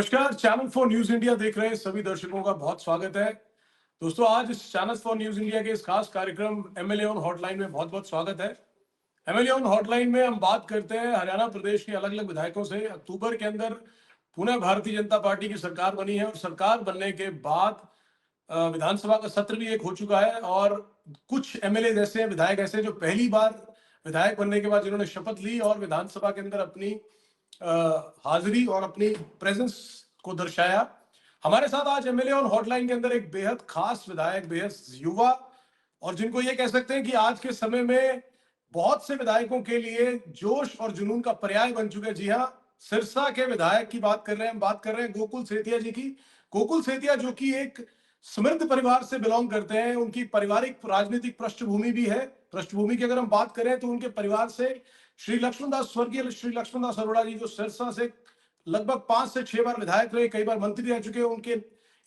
नमस्कार। Channel for news India देख रहे हैं सभी दर्शकों का बहुत स्वागत है। दोस्तों, आज इस चैनल फॉर न्यूज इंडिया के इस खास कार्यक्रम एमएलए ऑन हॉटलाइन में बहुत बहुत स्वागत है। एमएलए ऑन हॉटलाइन में हम बात करते हैं हरियाणा प्रदेश के अलग अलग विधायकों से। अक्टूबर के अंदर पुनः भारतीय जनता पार्टी की सरकार बनी है और सरकार बनने के बाद विधानसभा का सत्र भी एक हो चुका है और कुछ एमएलए जैसे विधायक ऐसे जो पहली बार विधायक बनने के बाद जिन्होंने शपथ ली और विधानसभा के अंदर अपनी हाजिरी और अपनी प्रेजेंस को दर्शाया। हमारे साथ आज एमएलए ऑन हॉटलाइन के अंदर एक बेहद खास विधायक, बेहद युवा, और जिनको ये कह सकते हैं कि आज के समय में बहुत से विधायकों के लिए जोश और जुनून का पर्याय बन चुके हैं। जी हाँ, सिरसा के विधायक की बात कर रहे हैं। हम बात कर रहे हैं गोकुल सेतिया जी की। गोकुल सेतिया जो कि एक समृद्ध परिवार से बिलोंग करते हैं, उनकी पारिवारिक राजनीतिक पृष्ठभूमि भी है। पृष्ठभूमि की अगर हम बात करें तो उनके परिवार से श्री लक्ष्मणदास, स्वर्गीय श्री लक्ष्मणदास अरोड़ा जी जो सिरसा से लगभग 5 से 6 बार विधायक रहे, कई बार मंत्री रह चुके हैं, उनके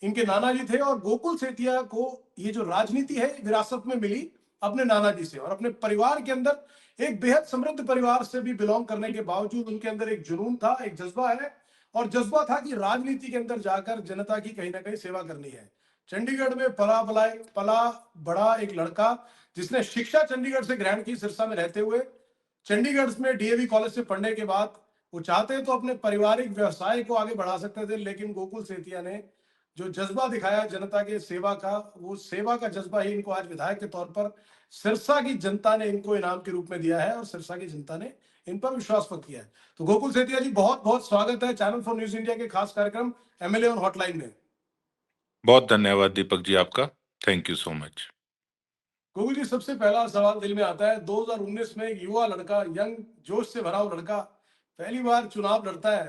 इनके नाना जी थे। और गोकुल सेतिया को ये जो राजनीति है विरासत में मिली अपने नाना जी से, और अपने परिवार के अंदर एक बेहद समृद्ध परिवार से भी बिलोंग करने के बावजूद उनके अंदर एक जुनून था, एक जज्बा है, और जज्बा था कि राजनीति के अंदर जाकर जनता की कहीं ना कहीं सेवा करनी है। चंडीगढ़ में पला बड़ा एक लड़का जिसने शिक्षा चंडीगढ़ से ग्रहण की, सिरसा में रहते हुए चंडीगढ़ में डीएवी कॉलेज से पढ़ने के बाद वो चाहते तो अपने पारिवारिक व्यवसाय को आगे बढ़ा सकते थे, लेकिन गोकुल सेतिया ने जो जज्बा दिखाया जनता के सेवा का, वो सेवा का जज्बा ही इनको आज विधायक के तौर पर सिरसा की जनता ने इनको इनाम के रूप में दिया है और सिरसा की जनता ने इन पर विश्वास व्यक्त किया है। तो गोकुल सेतिया जी, बहुत बहुत स्वागत है चैनल फॉर न्यूज इंडिया के खास कार्यक्रम एमएलए ऑन हॉटलाइन में। बहुत धन्यवाद दीपक जी आपका। Thank you so much. Gokul ji, सबसे पहला सवाल दिल में आता है, 2019 में एक युवा लड़का, यंग जोश से भरा हुआ लड़का पहली बार चुनाव लड़ता है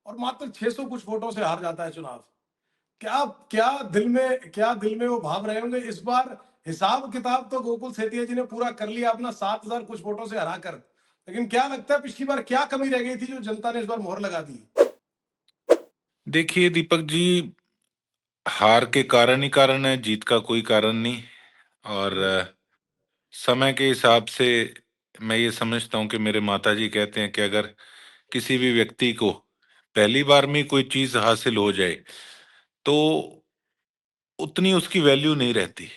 और मात्र 600 कुछ वोटों से हार जाता है चुनाव। क्या क्या दिल में वो भाव रहे होंगे इस बार? हिसाब किताब तो गोकुल सेतिया जी ने पूरा कर लिया अपना 7,000 कुछ वोटों से हराकर, लेकिन क्या लगता है पिछली बार क्या कमी रह गई थी जो जनता ने इस बार मोहर लगा दी? देखिए दीपक जी, हार के कारण ही कारण है, जीत का कोई कारण नहीं। और समय के हिसाब से मैं ये समझता हूँ कि मेरे माताजी कहते हैं कि अगर किसी भी व्यक्ति को पहली बार में कोई चीज हासिल हो जाए तो उतनी उसकी वैल्यू नहीं रहती।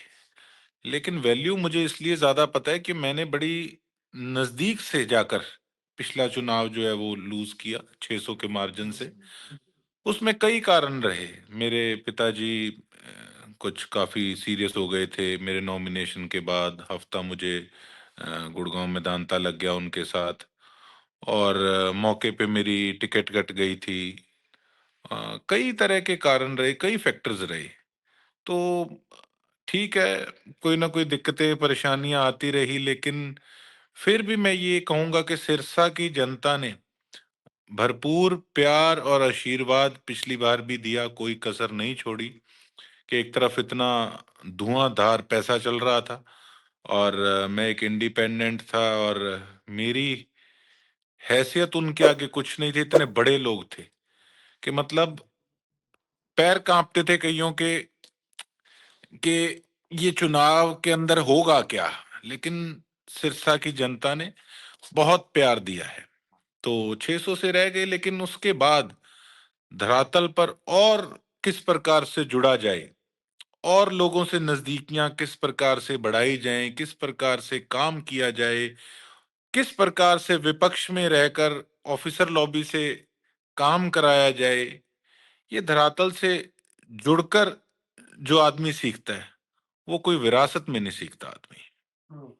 लेकिन वैल्यू मुझे इसलिए ज्यादा पता है कि मैंने बड़ी नजदीक से जाकर पिछला चुनाव जो है वो लूज किया 600 के मार्जिन से। उसमें कई कारण रहे। मेरे पिताजी कुछ काफी सीरियस हो गए थे मेरे नॉमिनेशन के बाद। हफ्ता मुझे गुड़गांव में दांता लग गया उनके साथ, और मौके पे मेरी टिकट कट गई थी। कई तरह के कारण रहे, कई फैक्टर्स रहे। तो ठीक है, कोई ना कोई दिक्कतें परेशानियां आती रही, लेकिन फिर भी मैं ये कहूंगा कि सिरसा की जनता ने भरपूर प्यार और आशीर्वाद पिछली बार भी दिया, कोई कसर नहीं छोड़ी। कि एक तरफ इतना धुआंधार पैसा चल रहा था और मैं एक इंडिपेंडेंट था, और मेरी हैसियत उनके आगे कुछ नहीं थी। इतने बड़े लोग थे कि मतलब पैर कांपते थे कईयों के कि ये चुनाव के अंदर होगा क्या। लेकिन सिरसा की जनता ने बहुत प्यार दिया है। तो 600 से रह गए, लेकिन उसके बाद धरातल पर और किस प्रकार से जुड़ा जाए, और लोगों से नजदीकियां किस प्रकार से बढ़ाई जाएं, किस प्रकार से काम किया जाए, किस प्रकार से विपक्ष में रहकर ऑफिसर लॉबी से काम कराया जाए, ये धरातल से जुड़कर जो आदमी सीखता है वो कोई विरासत में नहीं सीखता आदमी। हम्म,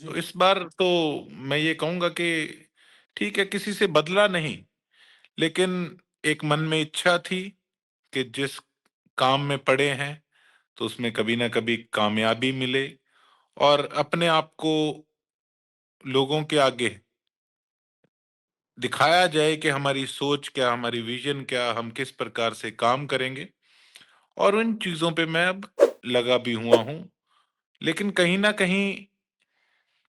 जी। तो इस बार तो मैं ये कहूंगा कि ठीक है, किसी से बदला नहीं, लेकिन एक मन में इच्छा थी कि जिस काम में पड़े हैं तो उसमें कभी ना कभी कामयाबी मिले, और अपने आप को लोगों के आगे दिखाया जाए कि हमारी सोच क्या, हमारी विजन क्या, हम किस प्रकार से काम करेंगे। और उन चीजों पे मैं अब लगा भी हुआ हूं, लेकिन कहीं ना कहीं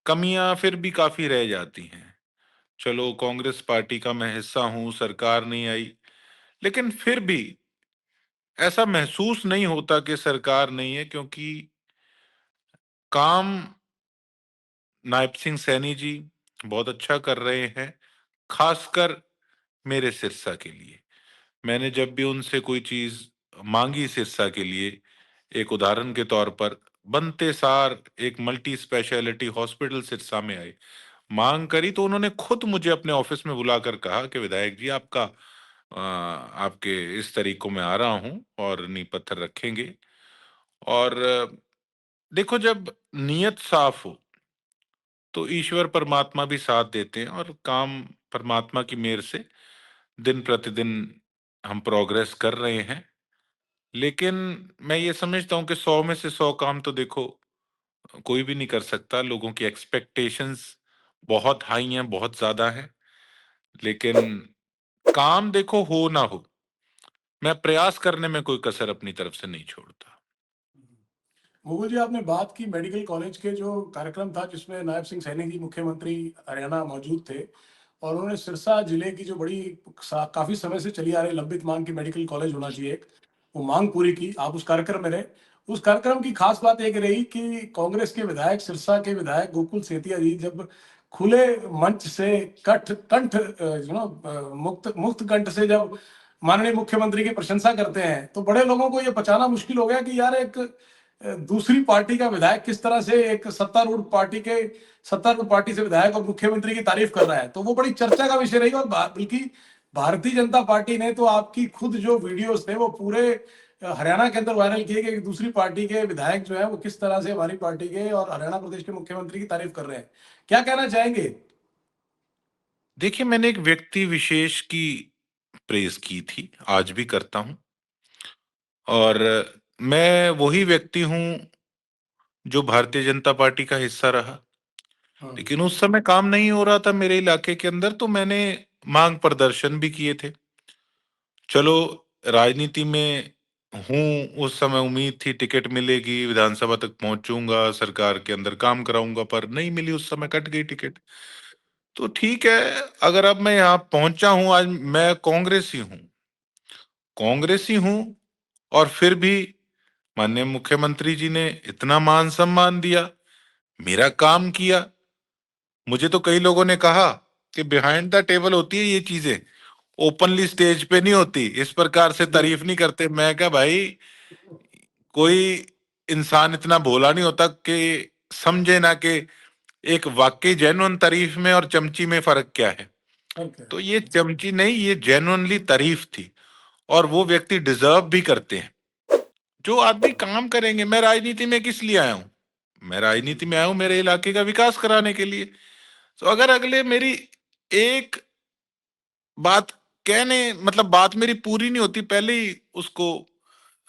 कमियां फिर भी काफी रह जाती हैं। चलो, कांग्रेस पार्टी का मैं हिस्सा हूं, सरकार नहीं आई, लेकिन फिर भी ऐसा महसूस नहीं होता कि सरकार नहीं है, क्योंकि काम नायब सिंह सैनी जी बहुत अच्छा कर रहे हैं, खासकर मेरे सिरसा के लिए। मैंने जब भी उनसे कोई चीज मांगी सिरसा के लिए, एक उदाहरण के तौर पर, बनते सार एक मल्टी स्पेशलिटी हॉस्पिटल सिरसा में आए, मांग करी, तो उन्होंने खुद मुझे अपने ऑफिस में बुलाकर कहा कि विधायक जी, आपका आपके इस तरीकों में आ रहा हूं और नींव पत्थर रखेंगे। और देखो, जब नीयत साफ हो तो ईश्वर परमात्मा भी साथ देते हैं, और काम परमात्मा की मेहर से दिन प्रतिदिन हम प्रोग्रेस कर रहे हैं। लेकिन मैं ये समझता हूँ कि 100 में से 100 काम तो देखो कोई भी नहीं कर सकता। लोगों की एक्सपेक्टेशंस बहुत हाई हैं, बहुत ज्यादा हैं। लेकिन काम देखो हो ना हो, मैं प्रयास करने में कोई कसर अपनी तरफ से नहीं छोड़ता। मुकुल जी, आपने बात की मेडिकल कॉलेज के जो कार्यक्रम था जिसमें नायब सिंह सैनी जी मुख्यमंत्री हरियाणा मौजूद थे, और उन्होंने सिरसा जिले की जो बड़ी काफी समय से चली आ रही लंबित मांग की मेडिकल कॉलेज होना चाहिए एक, वो मांग पूरी की। आप उस कार्यक्रम में रहे। उस कार्यक्रम की खास बात एक रही कि कांग्रेस के विधायक, सिरसा के विधायक गोकुल सेतिया जी जब खुले मंच से कठ कंठ मुक्त मुक्त कंठ से जब माननीय मुख्यमंत्री की प्रशंसा करते हैं, तो बड़े लोगों को ये पचाना मुश्किल हो गया कि यार एक दूसरी पार्टी का विधायक किस तरह से एक सत्तारूढ़ पार्टी से विधायक और मुख्यमंत्री की तारीफ कर रहा है। तो वो बड़ी चर्चा का विषय रही। और बल्कि भारतीय जनता पार्टी ने तो आपकी खुद जो वीडियोस थे वो पूरे हरियाणा के अंदर वायरल किए कि दूसरी पार्टी के विधायक जो है वो किस तरह से हमारी पार्टी के और हरियाणा प्रदेश के मुख्यमंत्री की तारीफ कर रहे हैं। क्या कहना चाहेंगे? देखिए, मैंने एक व्यक्ति विशेष की प्रेज की थी, आज भी करता हूं। और मैं वही व्यक्ति हूं जो भारतीय जनता पार्टी का हिस्सा रहा। हम्म। लेकिन उस समय काम नहीं हो रहा था मेरे इलाके के अंदर, तो मैंने मांग प्रदर्शन भी किए थे। चलो, राजनीति में हूं, उस समय उम्मीद थी टिकट मिलेगी, विधानसभा तक पहुंचूंगा, सरकार के अंदर काम कराऊंगा, पर नहीं मिली। उस समय कट गई टिकट। तो ठीक है, अगर अब मैं यहाँ पहुंचा हूं, आज मैं कांग्रेसी हूं, और फिर भी माननीय मुख्यमंत्री जी ने इतना मान सम्मान दिया, मेरा काम किया। मुझे तो कई लोगों ने कहा कि बिहाइंड द टेबल होती है ये चीजें, ओपनली स्टेज पे नहीं होती, इस प्रकार से जी। तारीफ नहीं करते। मैं क्या भाई, कोई इंसान इतना भोला नहीं होता कि समझे ना कि एक वाकई जेन्युइन तारीफ में और चमची में फर्क क्या है। ओके। तो ये चमची नहीं, ये जेन्युइनली तारीफ थी, और वो व्यक्ति डिजर्व भी करते हैं। जो आदमी काम करेंगे। मैं राजनीति में किस लिए आया हूं? मैं राजनीति में आया हूं मेरे इलाके का विकास कराने के लिए। तो अगर अगले मेरी एक बात कहने, मतलब बात मेरी पूरी नहीं होती, पहले ही उसको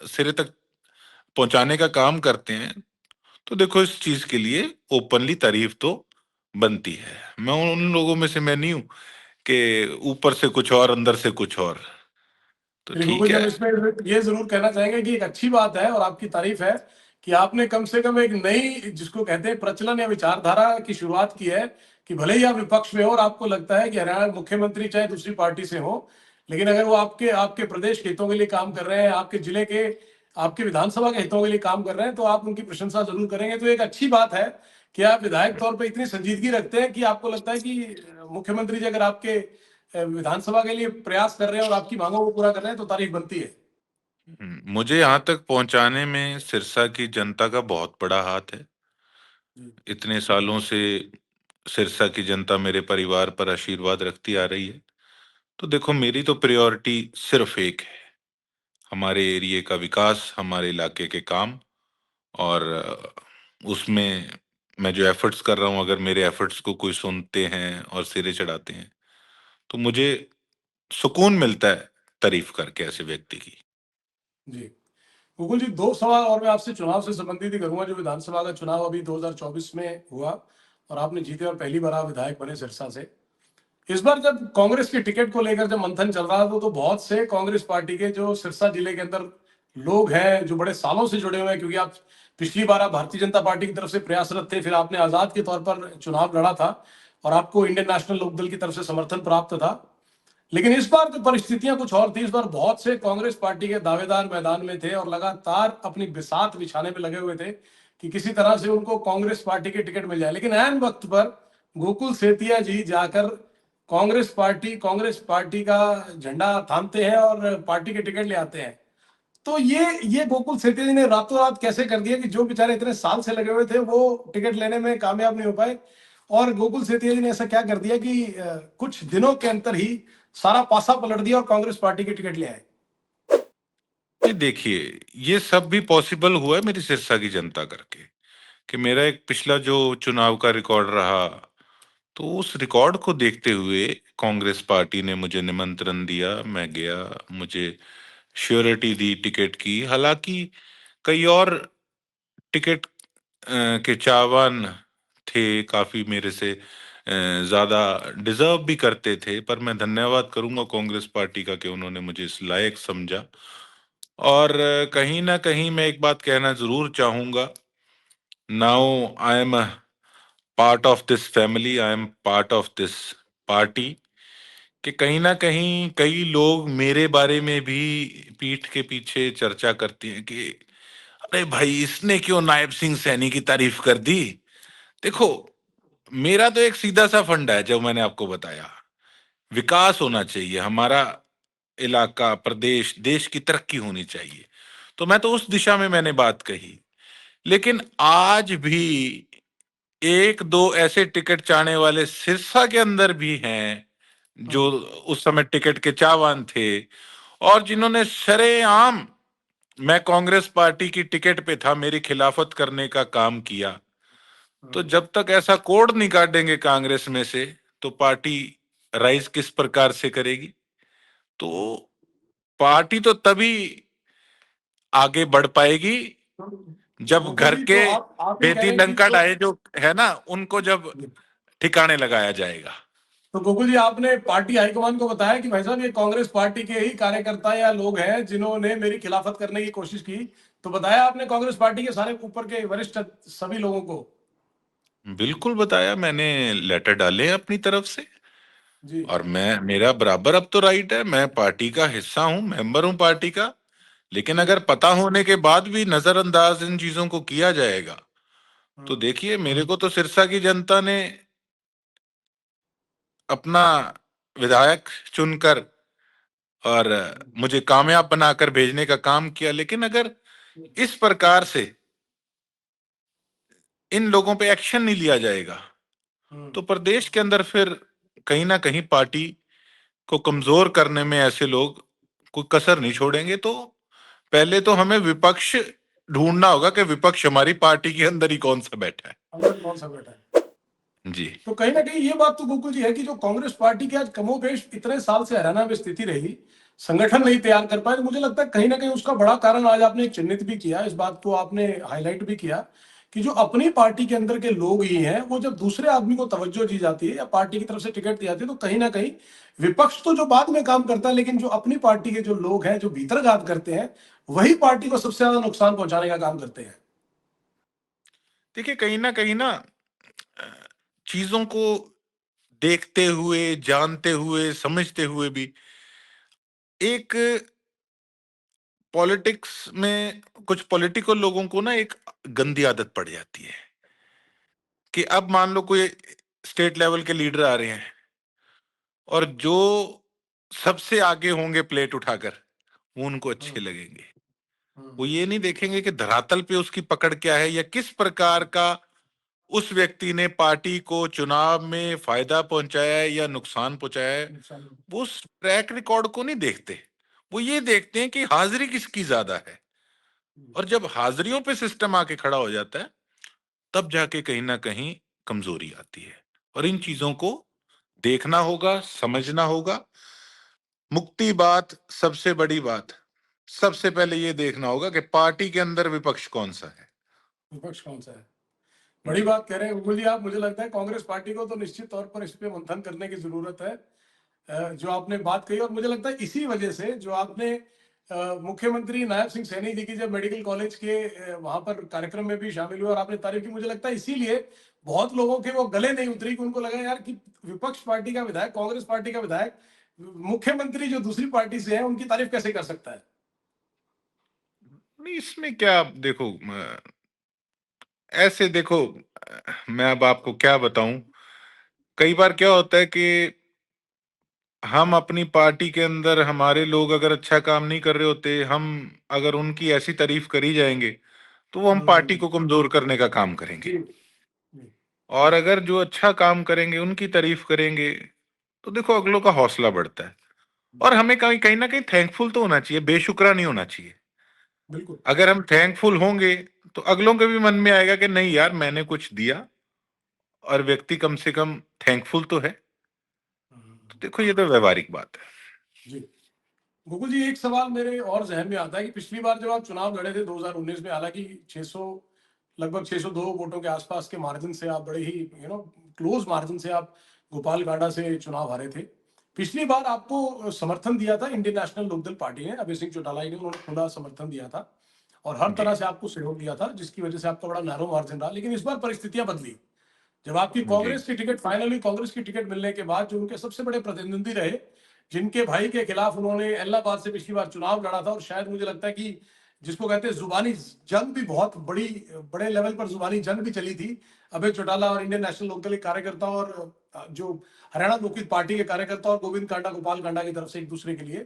सिरे तक पहुंचाने का काम करते हैं, तो देखो, इस चीज के लिए ओपनली तारीफ तो बनती है। मैं उन लोगों में से मैं नहीं हूं कि ऊपर से कुछ और अंदर से कुछ और। तो चलिए मुकुल ठीक जी, है। हम इसमें ये जरूर कहना चाहेंगे कि एक अच्छी बात है और आपकी तारीफ है कि आपने कम से कम एक नई, जिसको कहते हैं प्रचलन या विचारधारा की शुरुआत की है कि भले ही आप विपक्ष में हो और आपको लगता है कि हरियाणा मुख्यमंत्री चाहे दूसरी पार्टी से हो, लेकिन अगर वो आपके आपके प्रदेश के हितों के लिए काम कर रहे हैं, आपके जिले के, आपके विधानसभा के हितों के लिए काम कर रहे हैं, तो आप उनकी प्रशंसा जरूर करेंगे। तो एक अच्छी बात है कि आप विधायक तौर पर इतनी संजीदगी रखते हैं कि आपको लगता है कि मुख्यमंत्री जी अगर आपके विधानसभा के लिए प्रयास कर रहे हैं और आपकी मांगों को पूरा कर रहे हैं तो तारीफ बनती है। मुझे यहाँ तक पहुंचाने में सिरसा की जनता का बहुत बड़ा हाथ है। जी। इतने सालों से सिरसा की जनता मेरे परिवार पर आशीर्वाद रखती आ रही है। तो देखो, मेरी तो प्रायोरिटी सिर्फ एक है, हमारे एरिया का विकास, हमारे इलाके के काम। और उसमें मैं जो एफर्ट्स कर रहा हूँ, अगर मेरे एफर्ट्स को कोई सुनते हैं और सिरे चढ़ाते हैं, तो मुझे सुकून मिलता है तारीफ करके ऐसे व्यक्ति की। जी। मुकुल जी, दो सवाल और मैं आपसे चुनाव से संबंधित ही करूंगा। जो विधानसभा का चुनाव अभी 2024 में हुआ और आपने जीते और पहली बार आप विधायक बने सिरसा से। इस बार जब कांग्रेस के टिकट को लेकर जब मंथन चल रहा था, तो बहुत से कांग्रेस पार्टी के जो सिरसा जिले के अंदर लोग हैं जो बड़े सालों से जुड़े हुए हैं, क्योंकि आप पिछली बार आप भारतीय जनता पार्टी की तरफ से प्रयासरत थे, फिर आपने आजाद के तौर पर चुनाव लड़ा था और आपको इंडियन नेशनल लोकदल की तरफ से समर्थन प्राप्त था। लेकिन इस बार तो परिस्थितियां कुछ और थी। इस बार बहुत से कांग्रेस पार्टी के दावेदार मैदान में थे और लगातार अपनी बिसात बिछाने में लगे हुए थे कि किसी तरह से उनको कांग्रेस पार्टी के टिकट मिल जाए। लेकिन ऐन वक्त पर गोकुल सेतिया जी जाकर कांग्रेस पार्टी का झंडा थामते हैं और पार्टी के टिकट ले आते हैं। तो ये गोकुल सेठी जी ने रातों रात कैसे कर दिया कि जो बेचारे इतने साल से लगे हुए थे वो टिकट लेने में कामयाब नहीं हो पाए, और गोकुल सेठी जी ने ऐसा क्या कर दिया कि कुछ दिनों के अंतर ही सारा पासा पलट दिया और कांग्रेस पार्टी के टिकट ले आए। ये देखिए, ये सब भी पॉसिबल हुआ है मेरी सिरसा की जनता करके, कि मेरा एक पिछला जो चुनाव का रिकॉर्ड रहा, तो उस रिकॉर्ड को देखते हुए कांग्रेस पार्टी ने मुझे निमंत्रण दिया, मैं गया, मुझे श्योरिटी दी टिकट की। हालांकि कई और टिकट के चाहवान थे, काफी मेरे से ज्यादा डिजर्व भी करते थे, पर मैं धन्यवाद करूंगा कांग्रेस पार्टी का कि उन्होंने मुझे इस लायक समझा। और कहीं ना कहीं मैं एक बात कहना जरूर चाहूंगा, now I am part of this family, I am part of this party, कि कहीं ना कहीं कई लोग मेरे बारे में भी पीठ के पीछे चर्चा करते हैं कि अरे भाई, इसने क्यों नायब सिंह सैनी की तारीफ कर दी। देखो, मेरा तो एक सीधा सा फंडा है, जो मैंने आपको बताया, विकास होना चाहिए हमारा, इलाका, प्रदेश, देश की तरक्की होनी चाहिए। तो मैं तो उस दिशा में मैंने बात कही। लेकिन आज भी एक दो ऐसे टिकट चाहने वाले सिरसा के अंदर भी हैं, जो उस समय टिकट के चाहवान थे, और जिन्होंने सरेआम, मैं कांग्रेस पार्टी की टिकट पे था, मेरी खिलाफत करने का काम किया। तो जब तक ऐसा कोड नहीं काटेंगे कांग्रेस में से, तो पार्टी राइज किस प्रकार से करेगी। तो पार्टी तो तभी आगे बढ़ पाएगी जब गोकुल घर जी, के तो आप ये कह बेटी रहे हैं कि डंका डाहे जो है ना, उनको जब ठिकाने लगाया जाएगा। तो गोकुल जी, आपने पार्टी हाईकमान को बताया कि भाई साहब ये कांग्रेस पार्टी के ही कार्यकर्ता या लोग हैं जिन्होंने मेरी खिलाफत करने की कोशिश की, तो बताया आपने कांग्रेस पार्टी के सारे ऊपर के वरिष्ठ सभी लोगों को? बिल्कुल बताया, मैंने लेटर डाले हैं अपनी तरफ से। जी और मैं, मेरा बराबर अब तो राइट है, मैं पार्टी का हिस्सा हूं, मेंबर हूं पार्टी का। लेकिन जी। अगर पता होने के बाद भी नजरअंदाज इन चीजों को किया जाएगा, तो हम्म, देखिए, मेरे को तो सिरसा की जनता ने अपना विधायक चुनकर और मुझे कामयाब बनाकर भेजने का काम किया। लेकिन अगर इस प्रकार से इन लोगों पे एक्शन नहीं लिया जाएगा, हम्म, तो प्रदेश के अंदर फिर कहीं ना कहीं पार्टी को कमजोर करने में ऐसे लोग कोई कसर नहीं छोड़ेंगे। तो पहले तो हमें विपक्ष ढूंढना होगा कि विपक्ष हमारी पार्टी के अंदर ही कौन सा बैठा है। अंदर कौन सा बैठा है? जी। तो कहीं ना कहीं ये बात तो गोकुल जी है कि जो कांग्रेस पार्टी की आज कमोबेश इतने साल से हरियाणा में स्थिति रही, संगठन नहीं तैयार कर पाए, तो मुझे लगता है कहीं ना कहीं उसका बड़ा कारण आज आपने चिन्हित भी किया, इस बात को आपने हाईलाइट भी किया कि जो अपनी पार्टी के अंदर के लोग ही हैं, वो जब दूसरे आदमी को तवज्जो दी जाती है या पार्टी की तरफ से टिकट दी जाती है, तो कहीं ना कहीं विपक्ष तो जो बाद में काम करता है, लेकिन जो अपनी पार्टी के जो लोग हैं जो भीतरघात करते हैं, वही पार्टी को सबसे ज्यादा नुकसान पहुंचाने का काम करते हैं। देखिए, कहीं ना अ, चीजों को देखते हुए, जानते हुए, समझते हुए भी एक पॉलिटिक्स में कुछ पॉलिटिकल लोगों को ना एक गंदी आदत पड़ जाती है, कि अब मान लो कोई स्टेट लेवल के लीडर आ रहे हैं, और जो सबसे आगे होंगे प्लेट उठाकर, वो उनको अच्छे हम्म, लगेंगे। हम्म, वो ये नहीं देखेंगे कि धरातल पे उसकी पकड़ क्या है, या किस प्रकार का उस व्यक्ति ने पार्टी को चुनाव में फायदा पहुंचाया है या नुकसान पहुंचाया है। नुकसान। वो उस ट्रैक रिकॉर्ड को नहीं देखते, वो ये देखते हैं कि हाजिरी किसकी ज्यादा है। और जब हाजिरियों पे सिस्टम आके खड़ा हो जाता है, तब जाके कहीं ना कहीं कमजोरी आती है। और इन चीजों को देखना होगा, समझना होगा। मुक्ति बात, सबसे बड़ी बात, सबसे पहले ये देखना होगा कि पार्टी के अंदर विपक्ष कौन सा है। विपक्ष कौन सा है? बड़ी जी। बात कह रहे हैं गुरुजी आप। मुझे लगता है कांग्रेस पार्टी को तो निश्चित तौर पर इस पे मंथन करने की जरूरत है, जो आपने बात कही। और मुझे लगता है इसी वजह से जो आपने मुख्यमंत्री नायब सिंह सैनी जी की जब मेडिकल कॉलेज के वहां पर कार्यक्रम में भी शामिल हुए और आपने तारीफ की, मुझे लगता है इसीलिए बहुत लोगों के वो गले नहीं उतरी कि उनको लगा यार कि विपक्ष पार्टी का विधायक, कांग्रेस पार्टी का विधायक, मुख्यमंत्री जो दूसरी पार्टी से है उनकी तारीफ कैसे कर सकता है? नहीं, इसमें क्या, देखो, ऐसे देखो, मैं अब आपको क्या बताऊं। कई बार क्या होता है कि हम अपनी पार्टी के अंदर हमारे लोग अगर अच्छा काम नहीं कर रहे होते, हम अगर उनकी ऐसी तारीफ करी जाएंगे, तो वो हम पार्टी हम्म, को कमजोर करने का काम करेंगे। जी जी और अगर जो अच्छा काम करेंगे उनकी तारीफ करेंगे, तो देखो अगलों का हौसला बढ़ता है। और हमें कहीं कहीं ना कहीं थैंकफुल तो होना चाहिए, बेशुक्रा नहीं होना चाहिए। बिल्कुल। अगर हम थैंकफुल होंगे, तो अगलों के भी मन में आएगा कि नहीं यार, मैंने कुछ दिया, और व्यक्ति कम से कम थैंकफुल तो है। तो देखो, ये तो व्यवहारिक बात है। जी गोकुल जी, एक सवाल मेरे और जहन में आता है कि पिछली बार जब आप चुनाव लड़े थे 2019 में, हालांकि 600, लगभग 602 वोटों के आसपास के मार्जिन से आप बड़े ही क्लोज मार्जिन से आप गोपाल कांडा से चुनाव हारे थे। पिछली बार आपको समर्थन दिया था इंडियन नेशनल लोकदल पार्टी ने, अभय सिंह चौटाला ने, उन्होंने खुला समर्थन दिया था और हर जी तरह से आपको सहयोग दिया था, जिसकी वजह से आपका बड़ा नैरो मार्जिन रहा। लेकिन इस बार परिस्थितियां बदली। जब आपकी जी कांग्रेस की टिकट, फाइनली कांग्रेस की टिकट मिलने के बाद, जो उनके सबसे बड़े प्रतिद्वंदी रहे, जिनके भाई के खिलाफ उन्होंने इलाहाबाद से पिछली बार चुनाव लड़ा था, और शायद मुझे लगता है कि जिसको कहते हैं जुबानी जंग भी बहुत बड़ी, बड़े लेवल पर जुबानी जंग भी चली थी अभय चौटाला और इंडियन नेशनल लोकदल के कार्यकर्ता और जो हरियाणा लोकहित पार्टी के कार्यकर्ता और गोविंद कांडा, गोपाल कांडा की तरफ से एक दूसरे के लिए।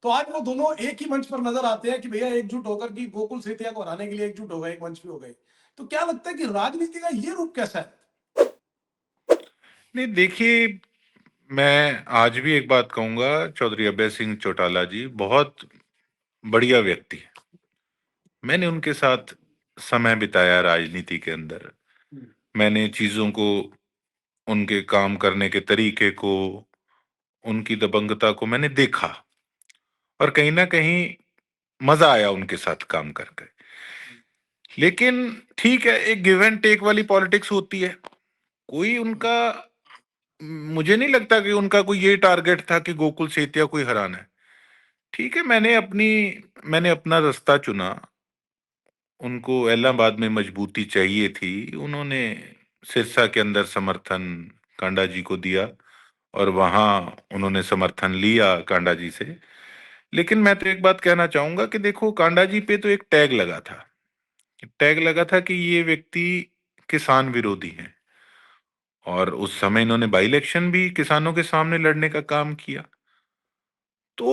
तो आज वो दोनों एक ही मंच पर नजर आते हैं कि भैया एकजुट होकर की गोकुल सेतिया को हराने के लिए एकजुट हो गए, एक मंच पे हो गए। तो क्या लगता है कि राजनीति का ये रूप कैसा है? नहीं, देखिए, मैं आज भी एक बात कहूंगा, चौधरी अभय सिंह चौटाला जी बहुत बढ़िया व्यक्ति है। मैंने उनके साथ समय बिताया राजनीति के अंदर। मैंने चीजों को, उनके काम करने के तरीके को, उनकी दबंगता को मैंने देखा, और कहीं ना कहीं मजा आया उनके साथ काम करके। लेकिन ठीक है, एक गिव एंड टेक वाली पॉलिटिक्स होती है। कोई उनका, मुझे नहीं लगता कि उनका कोई ये टारगेट था कि गोकुल सेतिया कोई हराना है। ठीक है, मैंने अपना रास्ता चुना। उनको इलाहाबाद में मजबूती चाहिए थी, उन्होंने सिरसा के अंदर समर्थन कांडा जी को दिया, और वहां उन्होंने समर्थन लिया कांडा जी से। लेकिन मैं तो एक बात कहना चाहूंगा कि देखो, कांडा जी पे तो एक टैग लगा था। टैग लगा था कि ये व्यक्ति किसान विरोधी हैं, और उस समय इन्होंने बाई इलेक्शन भी किसानों के सामने लड़ने का काम किया। तो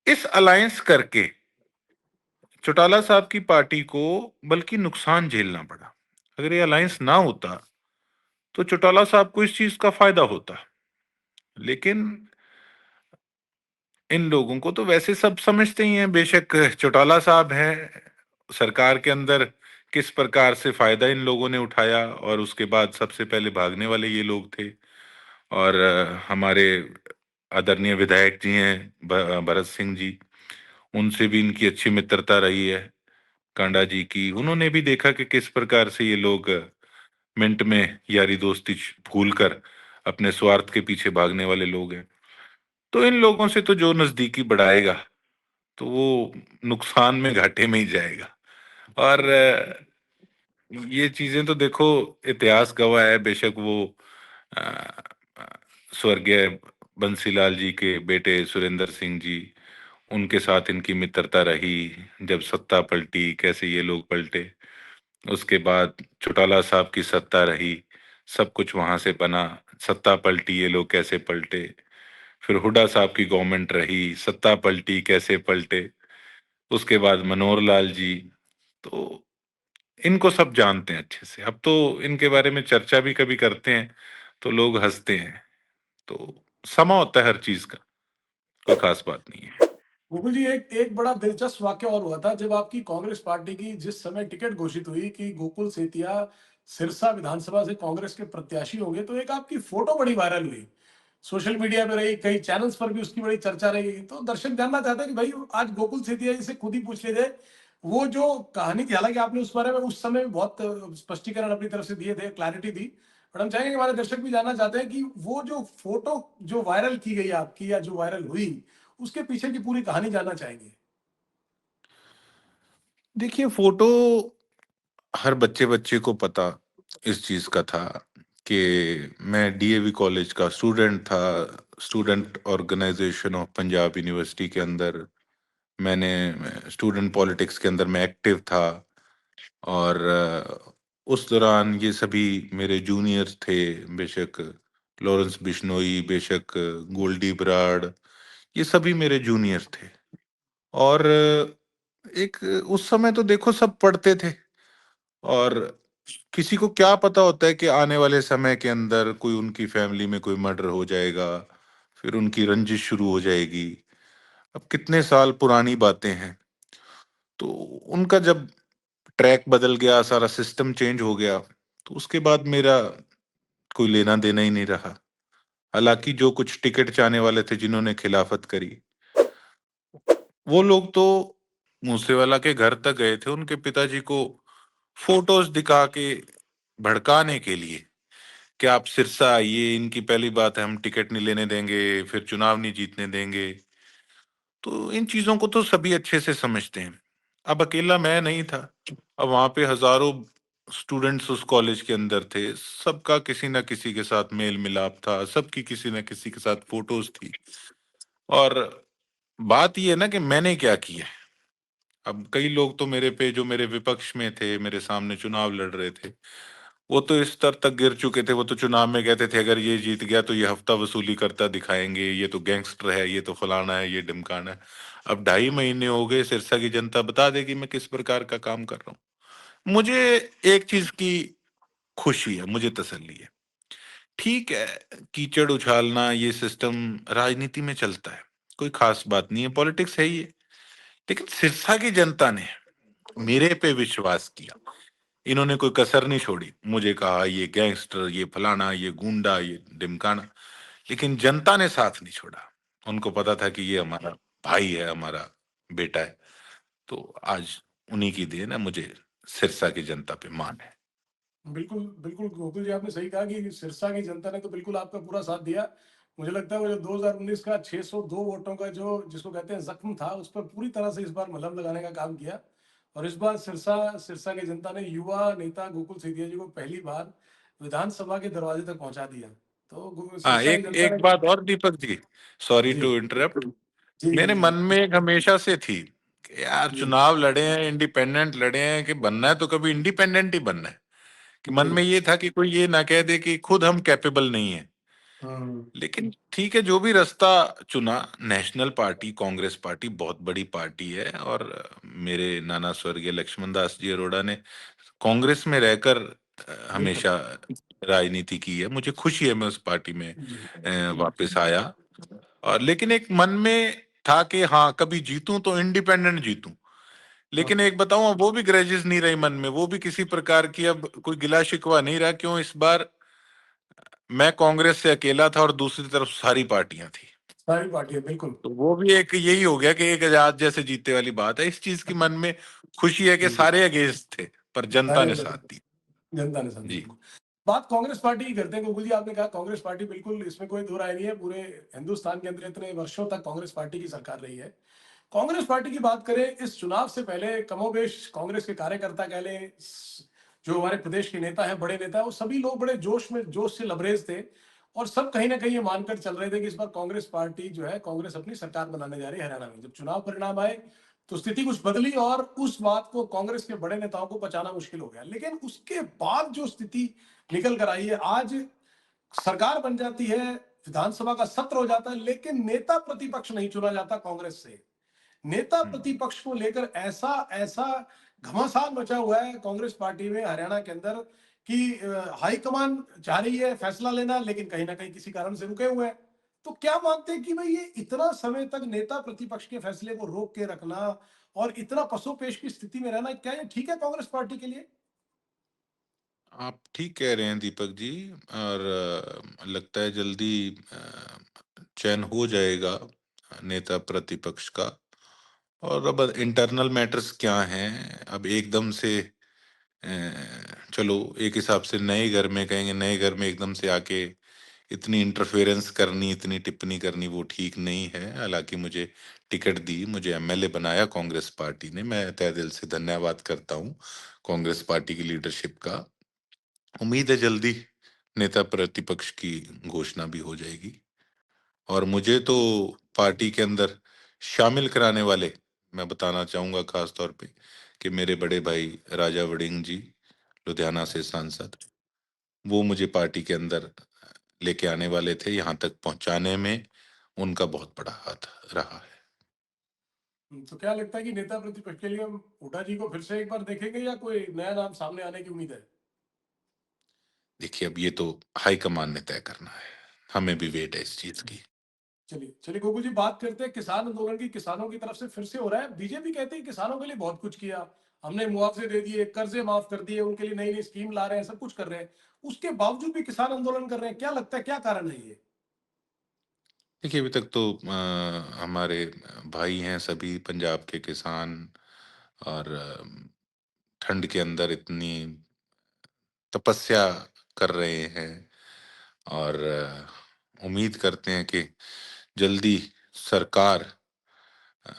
इस अलायंस करके चौटाला साहब की पार्टी को बल्कि नुकसान झेलना पड़ा। अगर ये अलायंस ना होता, तो चौटाला साहब को इस चीज का फायदा होता। लेकिन इन लोगों को तो वैसे सब समझते ही हैं, बेशक चौटाला साहब हैं सरकार के अंदर, किस प्रकार से फायदा इन लोगों ने उठाया, और उसके बाद सबसे पहले भागने वाले ये लोग थे। और हमारे आदरणीय विधायक जी हैं, भरत सिंह जी, उनसे भी इनकी अच्छी मित्रता रही है। कांडा जी की, उन्होंने भी देखा कि किस प्रकार से ये लोग मिनट में यारी दोस्ती भूल कर अपने स्वार्थ के पीछे भागने वाले लोग हैं। तो इन लोगों से तो जो नजदीकी बढ़ाएगा, तो वो नुकसान में, घाटे में ही जाएगा। और ये चीजें तो देखो, इतिहास गवाह है। बेशक वो अ, अ, स्वर्गीय बंसीलाल जी के बेटे सुरेंद्र सिंह जी, उनके साथ इनकी मित्रता रही। जब सत्ता पलटी, कैसे ये लोग पलटे। उसके बाद चौटाला साहब की सत्ता रही, सब कुछ वहां से बना। सत्ता पलटी, ये लोग कैसे पलटे। फिर हुड्डा साहब की गवर्नमेंट रही, सत्ता पलटी, कैसे पलटे। उसके बाद मनोहर लाल जी। तो इनको सब जानते हैं अच्छे से। अब तो इनके बारे में चर्चा भी कभी करते हैं, तो लोग हंसते हैं। तो समा होता है हर चीज का, कोई खास बात नहीं है। गोकुल जी, एक एक बड़ा दिलचस्प वाक्य और हुआ था जब आपकी कांग्रेस पार्टी की जिस समय टिकट घोषित हुई कि गोकुल सेतिया सिरसा विधानसभा से कांग्रेस के प्रत्याशी होंगे, तो एक आपकी फोटो बड़ी वायरल हुई, सोशल मीडिया पे रही, कई चैनल्स पर भी उसकी बड़ी चर्चा रही। तो दर्शक जानना चाहते हैं कि भाई आज गोकुल सेतिया जी से खुद ही पूछ लीजिए, वो जो कहानी थी, हालांकि आपने उस बारे में उस समय बहुत स्पष्टीकरण अपनी तरफ से दिए थे, क्लैरिटी दी, बट हम चाहेंगे कि हमारे दर्शक भी जानना चाहते हैं कि वो जो फोटो जो वायरल की गई आपकी, या जो वायरल हुई, उसके पीछे की पूरी कहानी जानना चाहेंगे। देखिए, फोटो हर बच्चे बच्चे को पता इस चीज का था कि मैं डीएवी कॉलेज का स्टूडेंट था। Student organisation of Punjab university के अंदर मैंने स्टूडेंट पॉलिटिक्स के अंदर मैं एक्टिव था। और उस दौरान ये सभी मेरे जूनियर्स थे। बेशक लॉरेंस बिश्नोई, बेशक गोल्डी बराड़, ये सभी मेरे जूनियर थे। और एक उस समय तो देखो सब पढ़ते थे, और किसी को क्या पता होता है कि आने वाले समय के अंदर कोई उनकी फैमिली में कोई मर्डर हो जाएगा, फिर उनकी रंजिश शुरू हो जाएगी। अब कितने साल पुरानी बातें हैं। तो उनका जब ट्रैक बदल गया, सारा सिस्टम चेंज हो गया, तो उसके बाद मेरा कोई लेना देना ही नहीं रहा। हालांकि जो कुछ टिकट चाहने वाले थे जिन्होंने खिलाफत करी, वो लोग तो मूसेवाला के घर तक गए थे उनके पिताजी को फोटोज दिखा के भड़काने के लिए कि आप सिरसा आइए, इनकी पहली बात है हम टिकट नहीं लेने देंगे, फिर चुनाव नहीं जीतने देंगे। तो इन चीजों को तो सभी अच्छे से समझते हैं। अब अकेला मैं नहीं था, अब वहां पे हजारों स्टूडेंट्स उस कॉलेज के अंदर थे, सबका किसी ना किसी के साथ मेल मिलाप था, सबकी किसी ना किसी के साथ फोटोज थी। और बात ये है ना कि मैंने क्या किया है। अब कई लोग तो मेरे पे, जो मेरे विपक्ष में थे, मेरे सामने चुनाव लड़ रहे थे, वो तो इस स्तर तक गिर चुके थे। वो तो चुनाव में कहते थे अगर ये जीत गया तो ये हफ्ता वसूली करता दिखाएंगे, ये तो गैंगस्टर है, ये तो फलाना है, ये ढिमकाना है। अब 2.5 महीने हो गए, सिरसा की जनता बता देगी मैं किस प्रकार का काम कर रहा हूँ। मुझे एक चीज की खुशी है, मुझे तसल्ली है। ठीक है, कीचड़ उछालना ये सिस्टम राजनीति में चलता है, कोई खास बात नहीं है, पॉलिटिक्स है ही है। लेकिन सिरसा की जनता ने मेरे पे विश्वास किया, इन्होंने कोई कसर नहीं छोड़ी, मुझे कहा ये गैंगस्टर, ये फलाना, ये गुंडा, ये ढिमकाना, लेकिन जनता ने साथ नहीं छोड़ा। उनको पता था कि ये हमारा भाई है, हमारा बेटा है। तो आज उन्हीं की देन है, मुझे सिरसा की जनता पे मान है। बिल्कुल, बिल्कुल गोकुल जी, आपने सही कहा कि सिरसा की जनता ने तो बिल्कुल आपका पूरा साथ दिया। मुझे लगता है वो जो 2019 का 602 वोटों का जो जिसको कहते हैं ज़ख्म था, उस पर पूरी तरह से इस बार मलहम लगाने का काम किया। और इस बार सिरसा सिरसा की जनता ने युवा नेता गोकुल सेठिया जी को पहली बार विधानसभा के दरवाजे तक पहुंचा दिया। तो हाँ, सिरसा की एक जनता एक ने बात और Deepak ji, sorry ji, to interrupt. जी, मेरे जी, मन जी, में एक हमेशा से थी कि यार जी, चुनाव लड़े हैं, इंडिपेंडेंट लड़े हैं, कि बनना है तो कभी इंडिपेंडेंट ही बनना है। कि मन जी। में ये था कि कोई ये ना कह दे कि खुद हम कैपेबल नहीं है। हुँ, लेकिन ठीक है, जो भी रास्ता चुना, नेशनल पार्टी कांग्रेस पार्टी बहुत बड़ी पार्टी है। और मेरे नाना स्वर्गीय लक्ष्मण दास जी अरोड़ा ने कांग्रेस में रहकर बिल्कुल। हमेशा राजनीति की है। मुझे खुशी है मैं उस पार्टी में जी, वापस आया। और लेकिन एक मन में था कि हाँ कभी जीतूं तो इंडिपेंडेंट जीतूं। हाँ, लेकिन एक बताऊं, वो भी ग्रजेस नहीं रही मन में, वो भी किसी प्रकार की अब कोई गिला शिकवा नहीं रहा। क्यों, इस बार मैं कांग्रेस से अकेला था और दूसरी तरफ सारी पार्टियां थी। सारी पार्टियाँ बिल्कुल। तो वो भी एक यही हो गया कि एक आजाद जैसे जीते वाली बात है। इस चीज की मन में खुशी है कि हुँ, सारे अगेंस्ट थे, पर जनता सारे ने साथ दी। जनता ने साथ दी, जी। बिल्कुल। बात कांग्रेस पार्टी की करते हैं गोकुल जी, आपने कहा कांग्रेस पार्टी, बिल्कुल इसमें कोई दो राय नहीं है। पूरे हिंदुस्तान के अंदर इतने वर्षों तक कांग्रेस पार्टी की सरकार रही है। कांग्रेस पार्टी की बात करें, इस चुनाव से पहले कमोबेश कांग्रेस के कार्यकर्ता कह लें, जो हमारे प्रदेश के नेता हैं, बड़े नेता हैं, वो सभी लोग बड़े जोश से लबरेज थे। और सब कहीं ना कहीं ये मानकर चल रहे थे कि इस बार कांग्रेस पार्टी जो है, कांग्रेस अपनी सरकार बनाने जा रही है हरियाणा में। जब चुनाव परिणाम आए तो स्थिति कुछ बदली और उस बात को कांग्रेस के बड़े नेताओं को पचाना मुश्किल हो गया। लेकिन उसके बाद जो स्थिति निकल कर आई है, आज सरकार बन जाती है, विधानसभा का सत्र हो जाता है, लेकिन नेता प्रतिपक्ष नहीं चुना जाता कांग्रेस से। नेता हम्म। प्रतिपक्ष को लेकर ऐसा ऐसा घमासान मचा हुआ है कांग्रेस पार्टी में हरियाणा के अंदर कि हाईकमान चाह रही है फैसला लेना, लेकिन कहीं ना कहीं किसी कारण से रुके हुए हैं। तो क्या मानते हैं कि भाई ये इतना समय तक नेता प्रतिपक्ष के फैसले को रोक के रखना और इतना पसोपेश की स्थिति में रहना, क्या ये ठीक है कांग्रेस पार्टी के लिए? आप ठीक कह रहे हैं दीपक जी। और लगता है जल्दी चयन हो जाएगा नेता प्रतिपक्ष का। और अब इंटरनल मैटर्स क्या हैं, अब एकदम से चलो, एक हिसाब से नए घर में कहेंगे, नए घर में एकदम से आके इतनी इंटरफेरेंस करनी, इतनी टिप्पणी करनी, वो ठीक नहीं है। हालांकि मुझे टिकट दी, मुझे एमएलए बनाया कांग्रेस पार्टी ने, मैं तहे दिल से धन्यवाद करता हूँ कांग्रेस पार्टी की लीडरशिप का। उम्मीद है जल्दी नेता प्रतिपक्ष की घोषणा भी हो जाएगी। और मुझे तो पार्टी के अंदर शामिल कराने वाले, मैं बताना चाहूंगा खास तौर पे, कि मेरे बड़े भाई राजा वड़िंग जी, लुधियाना से सांसद, वो मुझे पार्टी के अंदर लेके आने वाले थे, यहाँ तक पहुँचाने में उनका बहुत बड़ा हाथ रहा है। तो क्या लगता है कि नेता प्रतिपक्ष के लिए हम हुड्डा जी को फिर से एक बार देखेंगे या कोई नया नाम सामने आने की उम्मीद है? देखिए, अब ये तो हाईकमान ने तय करना है। हमें भी वेट है इस चीज़ की। चलिए चलिए गोकुल जी, बात करते हैं किसान आंदोलन की। किसानों की तरफ से फिर से हो रहा है। बीजेपी कहते हैं किसानों के लिए बहुत कुछ किया, हमने मुआवजे दे दिए, कर्जे माफ कर दिए, उनके लिए नई नई स्कीम ला रहे हैं, सब कुछ कर रहे हैं। उसके बावजूद भी किसान आंदोलन कर रहे हैं। क्या लगता है क्या कारण है ये? देखिए, अभी तक तो हमारे भाई हैं सभी पंजाब के किसान, और ठंड के अंदर इतनी तपस्या कर रहे हैं, और उम्मीद करते हैं कि जल्दी सरकार अ,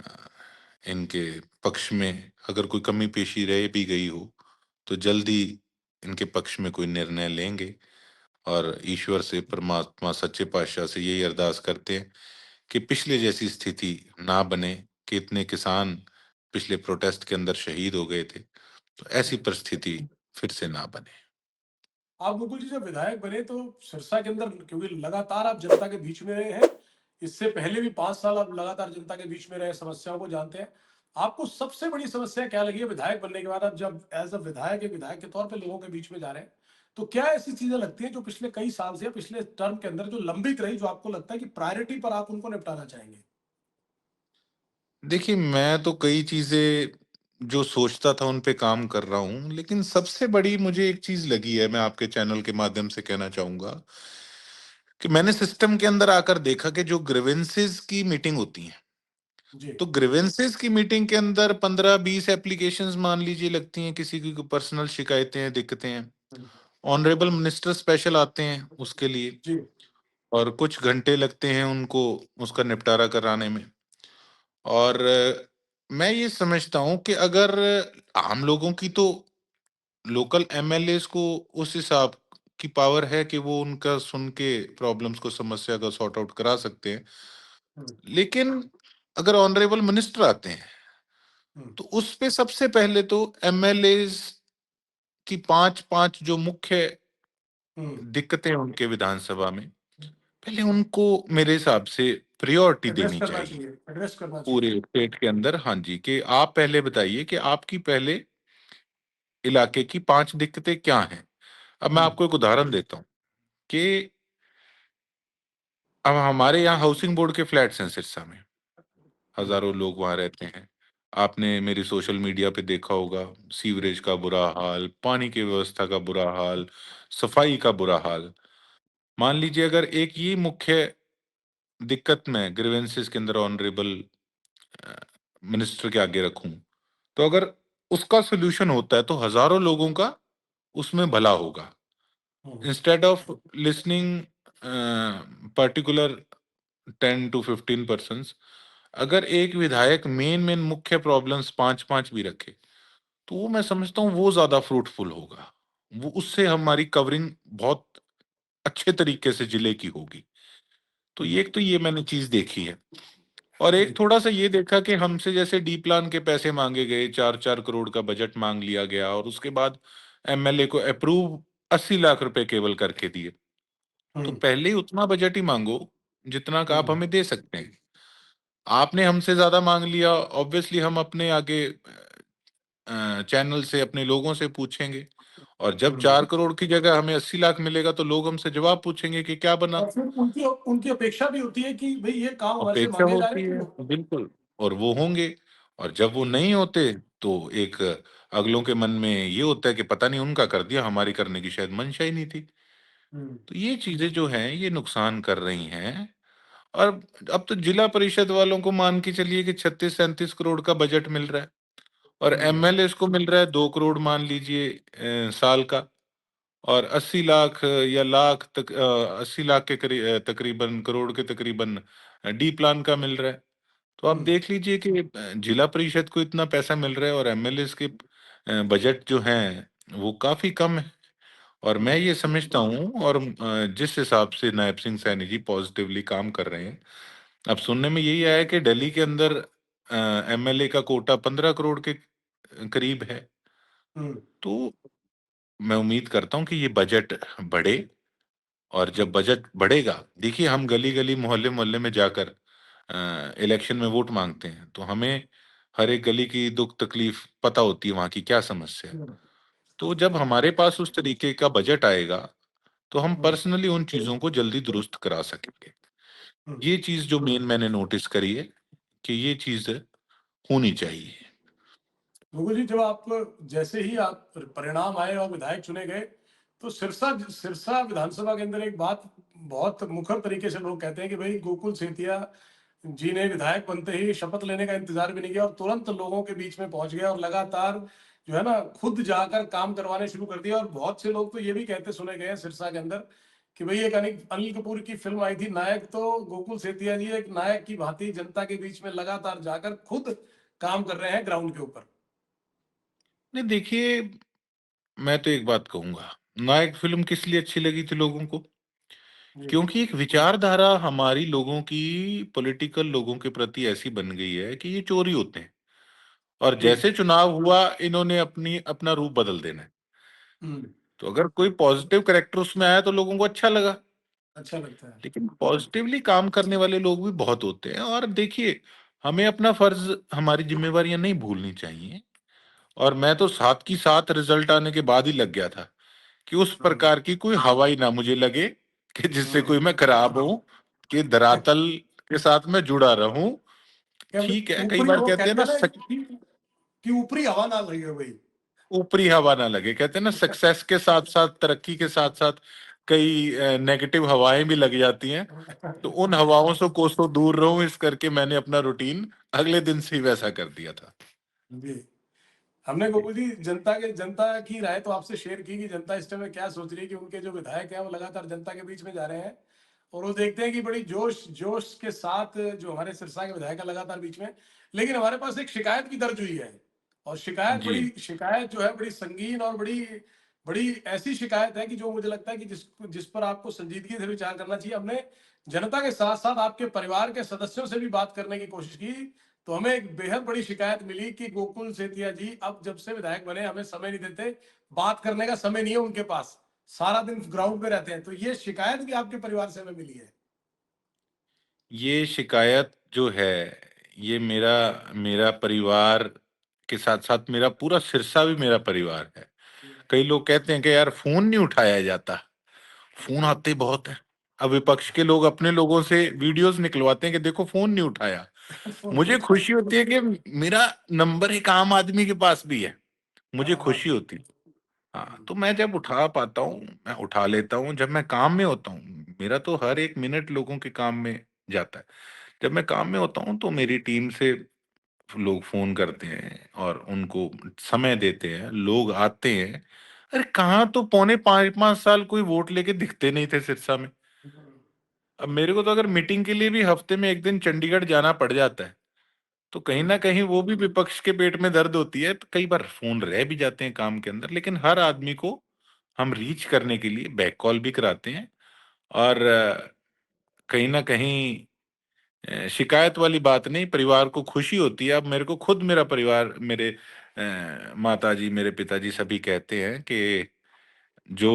इनके पक्ष में, अगर कोई कमी पेशी रह भी गई हो, तो जल्दी इनके पक्ष में कोई निर्णय लेंगे। और ईश्वर से, परमात्मा सच्चे पातशाह से यही अरदास करते हैं कि पिछले जैसी स्थिति ना बने, कि इतने किसान पिछले प्रोटेस्ट के अंदर शहीद हो गए थे, तो ऐसी परिस्थिति फिर से ना बने। आप मुकुल जी जब विधायक बने तो सिरसा के अंदर, क्योंकि लगातार आप जनता के बीच में रहे हैं, इससे पहले भी 5 साल आप लगातार जनता के बीच में रहे, समस्याओं को जानते हैं। आपको सबसे बड़ी समस्या क्या लगी है विधायक बनने के बाद? आप जब एज अ विधायक, एक विधायक के तौर पे लोगों के बीच में जा रहे हैं, तो क्या ऐसी चीजें लगती हैं जो पिछले कई साल से या पिछले टर्म के अंदर जो लंबित रही, जो आपको लगता है कि प्रायोरिटी पर आप उनको निपटाना चाहेंगे? देखिए, मैं तो कई चीज़ें जो सोचता था उन पे काम कर रहा हूँ, लेकिन सबसे बड़ी मुझे एक चीज़ लगी है, मैं आपके चैनल के माध्यम से कहना चाहूँगा, कि मैंने सिस्टम के अंदर आकर देखा कि जो ग्रीवेंसेस की मीटिंग होती है, जी। तो ग्रीवेंसेस की मीटिंग के अंदर 15-20 एप्लीकेशंस मान लीजिए लगती हैं, किसी की पर्सनल शिकायतें हैं, दिक्कतें हैं। ऑनरेबल मिनिस्टर स्पेशल आते हैं उसके लिए, जी। और कुछ घंटे लगते हैं उनको उसका निपटारा कराने में। और मैं ये समझता हूँ कि अगर आम लोगों की तो, लोकल एमएलएस को उस हिसाब की पावर है कि वो उनका सुन के प्रॉब्लम्स को, समस्या का सॉर्ट आउट करा सकते हैं। हम्म। लेकिन अगर ऑनरेबल मिनिस्टर आते हैं, हम्म। तो उस पे सबसे पहले तो एमएलएस की 5-5 जो मुख्य हम्म। दिक्कतें हैं उनके विधानसभा में, पहले उनको मेरे हिसाब से प्रायोरिटी एड्रेस देनी करना चाहिए। चाहिए, एड्रेस करना चाहिए। पूरे स्टेट के अंदर, हाँ जी, कि आप पहले बताइए कि आपकी पहले इलाके की 5 दिक्कतें क्या हैं? अब मैं हम्म। आपको एक उदाहरण देता हूँ कि अब हमारे यहाँ हाउसिंग बोर्ड के फ्लैट्स हैं सिरसा में, हम्म। हज़ारों लोग वहाँ रहते हैं। आपने मेरी सोशल मीडिया पे देखा होगा, सीवरेज का बुरा हाल, पानी की व्यवस्था का बुरा हाल, सफाई का बुरा हाल। मान लीजिए अगर एक ये मुख्य दिक्कत मैं ग्रीवेंसेस के अंदर ऑनरेबल अ, मिनिस्टर के आगे रखूँ, तो अगर उसका सॉल्यूशन होता है, तो हज़ारों लोगों का उसमें भला होगा। हम्म। Instead of listening particular 10 to 15 persons, अगर एक विधायक मेन मुख्य प्रॉब्लम्स 5-5 भी रखे, तो वो मैं समझता हूँ वो ज़्यादा फ्रूटफुल होगा। वो उससे हमारी कवरिंग बहुत अच्छे तरीके से जिले की होगी। तो ये, हम्म। एक तो ये मैंने चीज़ देखी है। और जी। एक थोड़ा-सा ये देखा कि हमसे जैसे डी प्लान के पैसे माँगे गए, 4-4 करोड़ का बजट माँग लिया गया, और उसके बाद एमएलए को अप्रूव 80 लाख रुपए केवल करके दिए। तो हम्म। पहले ही उतना बजट ही माँगो, जितना का आप हम्म। हमें दे सकते हैं। आपने हमसे ज़्यादा माँग लिया, ऑब्वियसली हम अपने आगे चैनल से अपने लोगों से पूछेंगे, और जब हम्म। 4 करोड़ की जगह हमें 80 लाख मिलेगा, तो लोग हमसे जवाब पूछेंगे कि क्या बना? और फिर उनकी उनकी अपेक्षा भी होती है कि भई ये काम हमारे से अपेक्षा माँगे जा होती रहे हैं है, तो। बिल्कुल, और वो होंगे। और जब वो हुँ। नहीं होते, तो एक अगलों के मन में ये होता है कि पता नहीं उनका कर दिया, हमारी करने की शायद मंशा ही नहीं थी। हुँ। तो ये चीज़ें जो हैं, ये नुकसान कर रही हैं। और अब तो जिला परिषद वालों को मान के चलिए कि 36-37 करोड़ का बजट मिल रहा है, और हुँ। एमएलएस को मिल रहा है 2 करोड़ मान लीजिए साल का। और 80 लाख या लाख तक 80 लाख के तकरीबन करोड़ के तकरीबन डी प्लान का मिल रहा है। तो आप हुँ। देख लीजिए कि जिला परिषद को इतना पैसा मिल रहा है, और एमएलएस के बजट जो हैं वो काफ़ी कम है। और मैं हुँ। ये समझता हूँ, और जिस हिसाब से नायब सिंह सैनी जी पॉजिटिवली काम कर रहे हैं, अब सुनने में यही आया कि दिल्ली के अंदर एमएलए का कोटा 15 करोड़ के करीब है। हुँ। तो मैं उम्मीद करता हूँ कि ये बजट बढ़े, और जब बजट बढ़ेगा, देखिए हम गली-गली, मोहल्ले-मोहल्ले में जाकर इलेक्शन में वोट माँगते हैं, तो हमें हर एक गली की दुःख-तकलीफ पता होती है, वहाँ की क्या समस्या है। हम्म, तो जब हमारे पास उस तरीके का बजट आएगा, तो हम हम्म, पर्सनली उन चीज़ों को जल्दी दुरुस्त करा सकेंगे। हम्म। ये चीज़ जो मेन मैंने नोटिस करी है कि ये चीज़ होनी चाहिए। गोकुल जी, जब आप जैसे ही आप परिणाम आए और विधायक चुने गए, तो सिरसा सिरसा विधानसभा के अंदर एक बात बहुत मुखर तरीके से लोग कहते हैं कि भाई गोकुल सेतिया जी ने विधायक बनते ही शपथ लेने का इंतजार भी नहीं किया और तुरंत लोगों के बीच में पहुंच गया और लगातार जो है ना खुद जाकर काम करवाने शुरू कर दिया। और बहुत से लोग तो ये भी कहते सुने गए हैं सिरसा के अंदर कि भाई एक अनिल अनिल कपूर की फिल्म आई थी नायक, तो गोकुल सेतिया जी एक नायक की भांति जनता के बीच में लगातार जाकर खुद काम कर रहे हैं ग्राउंड के ऊपर। नहीं देखिए, मैं तो एक बात कहूँगा, नायक फ़िल्म किस लिए अच्छी लगी थी लोगों को? जी। क्योंकि एक विचारधारा हमारी लोगों की पॉलिटिकल लोगों के प्रति ऐसी बन गई है कि ये चोरी होते हैं और जी। जैसे चुनाव हुआ इन्होंने अपना रूप बदल देना है। हम्म। तो अगर कोई पॉजिटिव कैरेक्टर उसमें आया तो लोगों को अच्छा लगा, अच्छा लगता है। लेकिन पॉजिटिवली काम करने वाले लोग भी बहुत होते हैं और देखिए, हमें अपना फर्ज, हमारी जिम्मेवारियां नहीं भूलनी चाहिए। और मैं तो साथ की साथ रिजल्ट आने के बाद ही लग गया था कि उस हम्म, प्रकार की कोई हवा ही ना मुझे लगे कि जिससे हम्म। कोई मैं खराब हूं, कि धरातल के साथ मैं जुड़ा रहूं। क्या ठीक है, कई ऊपरी बार वो कहते हैं कहते ना हैं ना कि ऊपरी हवा ना लगे भाई। ऊपरी हवा ना लगे, कहते हैं ना सक्सेस के साथ साथ, तरक्की के साथ साथ कई नेगेटिव हवाएं भी लग जाती हैं। तो उन हवाओं से कोसों दूर रहूं, इस करके मैंने अपना रूटीन अगले दिन से ही वैसा कर दिया था। जी। हमने गोकुल जी जनता की राय तो आपसे शेयर की कि जनता इस समय क्या सोच रही है कि उनके जो विधायक हैं वो लगातार जनता के बीच में जा रहे हैं और वो देखते हैं कि बड़ी जोश जोश के साथ जो हमारे सिरसा के विधायक है लगातार बीच में। लेकिन हमारे पास एक शिकायत भी दर्ज हुई है और जी। शिकायत जो है बड़ी संगीन और बड़ी बड़ी ऐसी शिकायत है कि जो मुझे लगता है कि जिस जिस पर आपको संजीदगी से विचार करना चाहिए। हमने जनता के साथ साथ आपके परिवार के सदस्यों से भी बात करने की कोशिश की, तो हमें एक बेहद बड़ी शिकायत मिली कि गोकुल सेतिया जी अब जब से विधायक बने हमें समय नहीं देते, बात करने का समय नहीं है उनके पास, सारा दिन ग्राउंड पे रहते हैं। तो ये शिकायत भी आपके परिवार से हमें मिली है। ये शिकायत जो है, ये मेरा मेरा परिवार के साथ-साथ मेरा पूरा सिरसा भी मेरा परिवार है। कई लोग कहते हैं कि यार फ़ोन नहीं उठाया जाता, फ़ोन आते बहुत हैं। अब विपक्ष के लोग अपने लोगों से वीडियोज़ निकलवाते हैं कि देखो फ़ोन नहीं उठाया। मुझे खुशी होती है कि मेरा नंबर एक आम आदमी के पास भी है, मुझे हाँ, खुशी होती है। हाँ, तो मैं जब उठा पाता हूँ, मैं उठा लेता हूँ, जब मैं काम में होता हूँ, मेरा तो हर 1 मिनट लोगों के काम में जाता है। जब मैं काम में होता हूँ तो मेरी टीम से लोग फ़ोन करते हैं और उनको समय देते हैं, लोग आते हैं। अरे कहाँ तो पौने 5-5 साल कोई वोट लेके दिखते नहीं थे सिरसा में। अब मेरे को तो अगर मीटिंग के लिए भी हफ्ते में 1 दिन चंडीगढ़ जाना पड़ जाता है, तो कहीं न कहीं वो भी विपक्ष के पेट में दर्द होती है। तो कई बार फ़ोन रह भी जाते हैं काम के अंदर, लेकिन हर आदमी को हम रीच करने के लिए बैक कॉल भी कराते हैं और कहीं न कहीं शिकायत वाली बात नहीं, परिवार को खुशी होती है। अब मेरे को खुद मेरा परिवार, मेरे माताजी, मेरे पिताजी सभी कहते हैं कि जो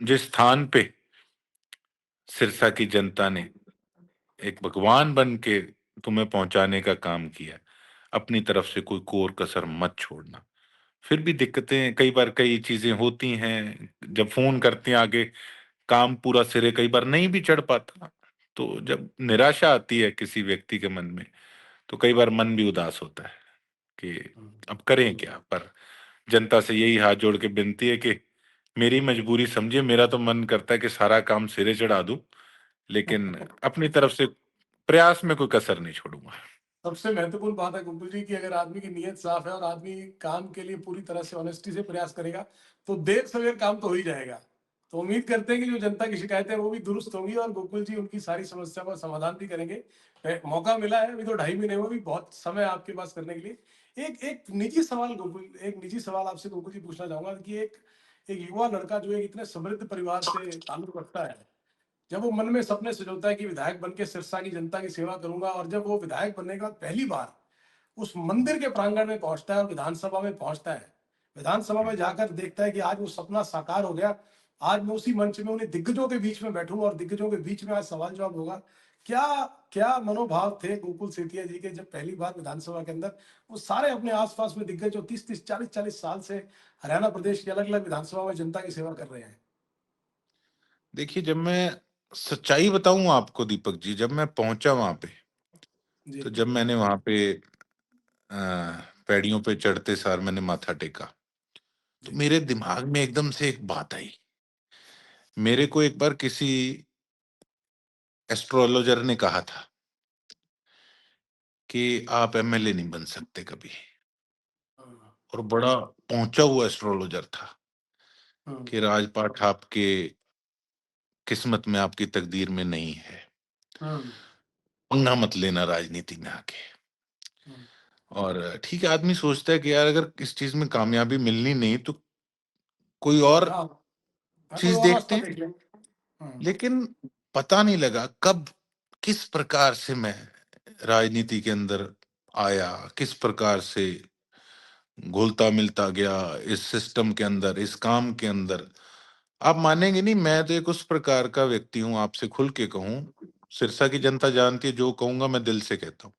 जिस स्थान पे सिरसा की जनता ने एक भगवान बन के तुम्हें पहुँचाने का काम किया, अपनी तरफ से कोई कोर-कसर मत छोड़ना। फिर भी दिक्कतें कई बार, कई चीज़ें होती हैं, जब फ़ोन करते हैं आगे, काम पूरा सिरे कई बार नहीं भी चढ़ पाता। तो जब निराशा आती है किसी व्यक्ति के मन में, तो कई बार मन भी उदास होता है कि अब करें क्या? पर जनता से यही हाथ जोड़ के विनती है कि मेरी मजबूरी समझिए, मेरा तो मन करता है कि सारा काम सिरे चढ़ा दूँ, लेकिन अपनी तरफ से प्रयास में कोई कसर नहीं छोड़ूँगा। सबसे महत्वपूर्ण बात है गुड्डू जी कि अगर आदमी की नीयत साफ है और आदमी काम के लिए पूरी तरह से ऑनेस्टी से प्रयास करेगा, तो देर सवेर काम तो हो ही जाएगा। तो उम्मीद करते हैं कि जो जनता की शिकायतें हैं वो भी दुरुस्त होंगी और गोकुल जी उनकी सारी समस्या का समाधान भी करेंगे। मौका मिला है, अभी तो 2.5 महीने हुए, भी बहुत समय है आपके पास करने के लिए। एक एक निजी सवाल गोकुल, एक निजी सवाल आपसे गोकुल जी पूछना चाहूंगा कि एक एक युवा लड़का जो एक इतने समृद्ध परिवार से ताल्लुक रखता है, जब वो मन में सपने सजोता है कि विधायक बन के सिरसा की जनता की सेवा करूंगा, और जब वो विधायक बनने के बाद पहली बार उस मंदिर के प्रांगण में पहुंचता है और विधानसभा में पहुंचता है, विधानसभा में जाकर देखता है कि आज वो सपना साकार हो गया, आज मैं उसी मंच में उन्हीं दिग्गजों के बीच में बैठूंगा और दिग्गजों के बीच में आज सवाल जवाब होगा। क्या क्या मनोभाव थे गोकुल सेतिया जी के जब पहली बार विधानसभा के अंदर वो सारे अपने आसपास में दिग्गज जो 30-30, 40-40 साल से हरियाणा प्रदेश की अलग अलग विधानसभा में जनता की सेवा कर रहे हैं। देखिए, जब मैं सच्चाई बताऊं आपको दीपक जी, जब मैं पहुंचा वहां पे, जी। तो जब मैंने वहां पे अ, पैड़ियों पे चढ़ते सार मैंने माथा टेका, तो जी। मेरे दिमाग में एकदम से एक बात आई। मेरे को एक बार किसी एस्ट्रोलॉजर ने कहा था कि आप एमएलए नहीं बन सकते कभी। हाँ। और बड़ा पहुंचा हुआ एस्ट्रोलॉजर था हाँ। कि राजपाट आपके किस्मत में, आपकी तकदीर में नहीं है, हाँ। पंगा मत लेना राजनीति में आके। हाँ। और ठीक है, आदमी सोचता है कि यार अगर इस चीज में कामयाबी मिलनी नहीं तो कोई और हाँ। हाँ, कोई चीज और देखते रास्ता हैं। देख लें। हाँ। लेकिन पता नहीं लगा कब, किस प्रकार से मैं राजनीति के अंदर आया, किस प्रकार से घुलता मिलता गया इस सिस्टम के अंदर, इस काम के अंदर। आप मानेंगे नहीं, मैं तो एक उस प्रकार का व्यक्ति हूं, आपसे खुल के कहूं, सिरसा की जनता जानती है, जो कहूंगा मैं दिल से कहता हूं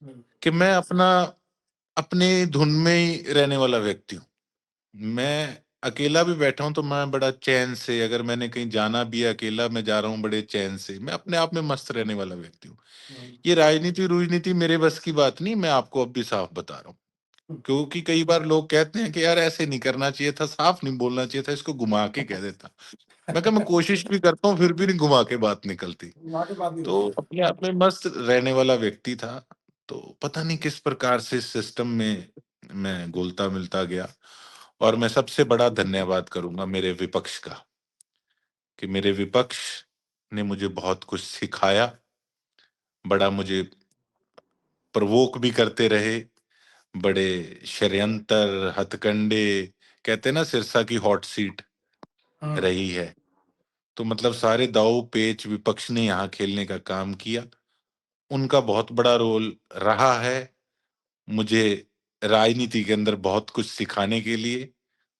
हम्म। कि मैं अपना अपने धुन में ही रहने वाला व्यक्ति हूँ। मैं अकेला भी बैठा हूं तो मैं बड़ा चैन से, अगर मैंने कहीं जाना भी है अकेला, मैं जा रहा हूँ बड़े चैन से, मैं अपने आप में मस्त रहने वाला व्यक्ति हूँ। हम्म। ये राजनीति रूजनीति मेरे बस की बात नहीं, मैं आपको अब भी साफ बता रहा हूँ। क्योंकि कई बार लोग कहते हैं कि यार ऐसे नहीं करना चाहिए था, साफ नहीं बोलना चाहिए था, इसको घुमा के कह देता। मैं कहा मैं कोशिश भी करता हूँ फिर भी नहीं घुमा के बात निकलती। वहाँ की बात नहीं तो होती है। अपने आप में मस्त रहने वाला व्यक्ति था। तो पता नहीं किस प्रकार से इस सिस्टम में मैं घुलता मिलता गया। और मैं सबसे बड़ा धन्यवाद करूंगा मेरे विपक्ष का, कि मेरे विपक्ष ने मुझे बहुत कुछ सिखाया, बड़ा मुझे प्रवोक भी करते रहे, बड़े षड्यंत्र हथकंडे, कहते हैं ना सिरसा की हॉट सीट हाँ। रही है। तो मतलब सारे दांव पेच विपक्ष ने यहाँ खेलने का काम किया। उनका बहुत बड़ा रोल रहा है मुझे राजनीति के अंदर बहुत कुछ सिखाने के लिए।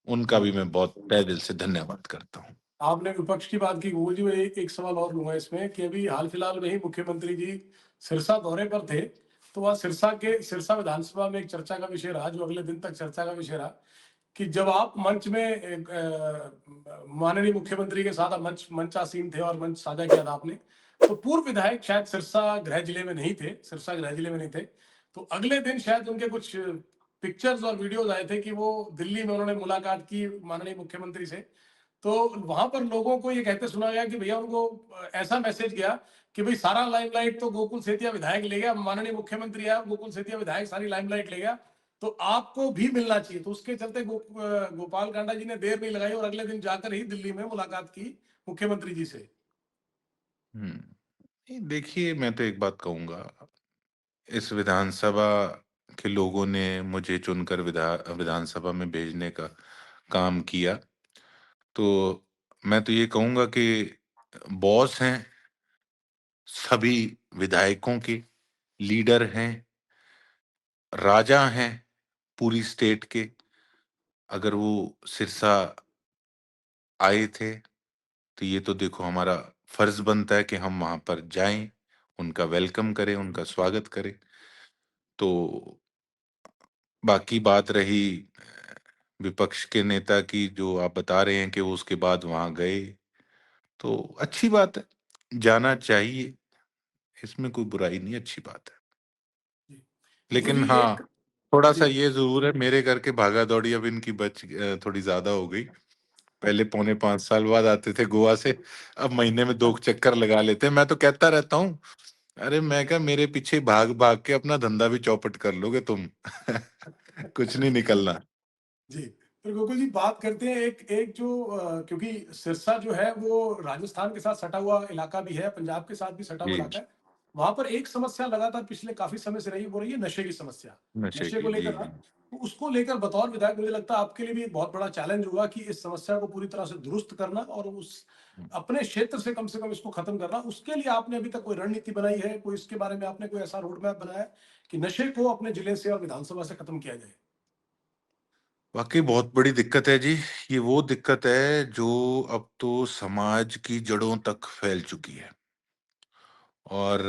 उनका भी मैं बहुत तहे दिल से धन्यवाद करता हूँ। आपने विपक्ष की बात की गोकुल जी, मैं एक सवाल और लूंगा इसमें कि अभी हाल फिलहाल में ही मुख्यमंत्री जी सिरसा दौरे पर थे, तो वहाँ सिरसा विधानसभा में एक चर्चा का विषय रहा, जो अगले दिन तक चर्चा का विषय रहा, कि जब आप मंच में माननीय मुख्यमंत्री के साथ मंच मंचासीन थे और मंच साझा किया था आपने, तो पूर्व विधायक शायद सिरसा गृह जिले में नहीं थे, सिरसा गृह जिले में नहीं थे, तो अगले दिन शायद उनके कुछ पिक्चर्स और वीडियोज आए थे कि वो दिल्ली में उन्होंने मुलाकात की माननीय मुख्यमंत्री से। तो वहां पर लोगों को ये कहते सुना गया कि भैया उनको ऐसा मैसेज गया कि भाई सारा लाइमलाइट तो गोकुल सेतिया विधायक ले गया, माननीय मुख्यमंत्री आया, गोकुल सेतिया विधायक सारी लाइमलाइट ले गया, तो आपको भी मिलना चाहिए। तो उसके चलते गोपाल कांडा जी ने देर नहीं लगाई और अगले दिन जाकर ही दिल्ली में मुलाकात की मुख्यमंत्री जी से। नहीं, देखिए मैं तो एक बात कहूंगा, इस विधानसभा के लोगों ने मुझे चुनकर विधानसभा में भेजने का काम किया। तो मैं तो ये कहूंगा कि बॉस हैं सभी विधायकों के, लीडर हैं, राजा हैं पूरी स्टेट के। अगर वो सिरसा आए थे तो ये तो देखो हमारा फर्ज बनता है कि हम वहां पर जाएं, उनका वेलकम करें, उनका स्वागत करें। तो बाकी बात रही विपक्ष के नेता की, जो आप बता रहे हैं कि वो उसके बाद वहां गए, तो अच्छी बात है, जाना चाहिए, इसमें कोई बुराई नहीं, अच्छी बात है। गोकुल लेकिन जी हाँ, एक। थोड़ा सा जी। ये जरूर है, मेरे घर के भागा दौड़ी अब इनकी थोड़ी ज्यादा हो गई। पहले 4.5 साल बाद आते थे गोवा से, अब महीने में 2 चक्कर लगा लेते हैं। मैं तो कहता रहता हूँ, अरे मैं क्या, मेरे पीछे भाग भाग के अपना धंधा भी चौपट कर लोगे तुम। कुछ नहीं निकलना। जी। फिर गोकुल जी बात करते हैं एक एक जो क्योंकि सिरसा जो है वो राजस्थान के साथ सटा हुआ इलाका भी है, पंजाब के साथ भी सटा हुआ जी, इलाका है। वहां पर एक समस्या लगातार पिछले काफी समय से रही, वो रही है नशे की समस्या। नशे नशे को की, जी लेकर जी। तो उसको लेकर बतौर विधायक मुझे लगता है आपके लिए भी एक बहुत बड़ा चैलेंज होगा कि इस समस्या को पूरी तरह से दुरुस्त करना और उस अपने क्षेत्र से कम इसको खत्म करना। उसके लिए आपने अभी तक कोई रणनीति बनाई है, कोई इसके बारे में आपने कोई ऐसा रोड मैप बनाया है कि नशे को अपने जिले से और विधानसभा से खत्म किया जाए? वाकई बहुत बड़ी दिक्कत है जी। ये वो दिक्कत है जो अब तो समाज की जड़ों तक फैल चुकी है। और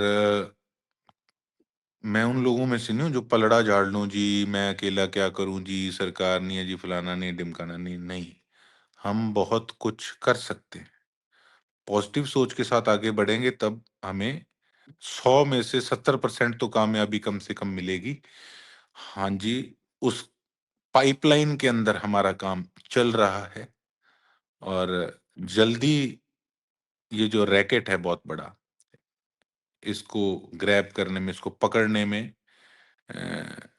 मैं उन लोगों में से नहीं हूँ जो पलड़ा झाड़ लूं जी, मैं अकेला क्या करूं जी, सरकार नहीं है जी, फलाना नहीं, ढिमकाना नहीं। नहीं, हम बहुत कुछ कर सकते हैं। पॉजिटिव सोच के साथ आगे बढ़ेंगे तब हमें 100 में से 70% तो कामयाबी कम से कम मिलेगी। हाँ जी, उस पाइपलाइन के अंदर हमारा काम चल रहा है। और जल्दी ये जो रैकेट है बहुत बड़ा, इसको ग्रैब करने में, इसको पकड़ने में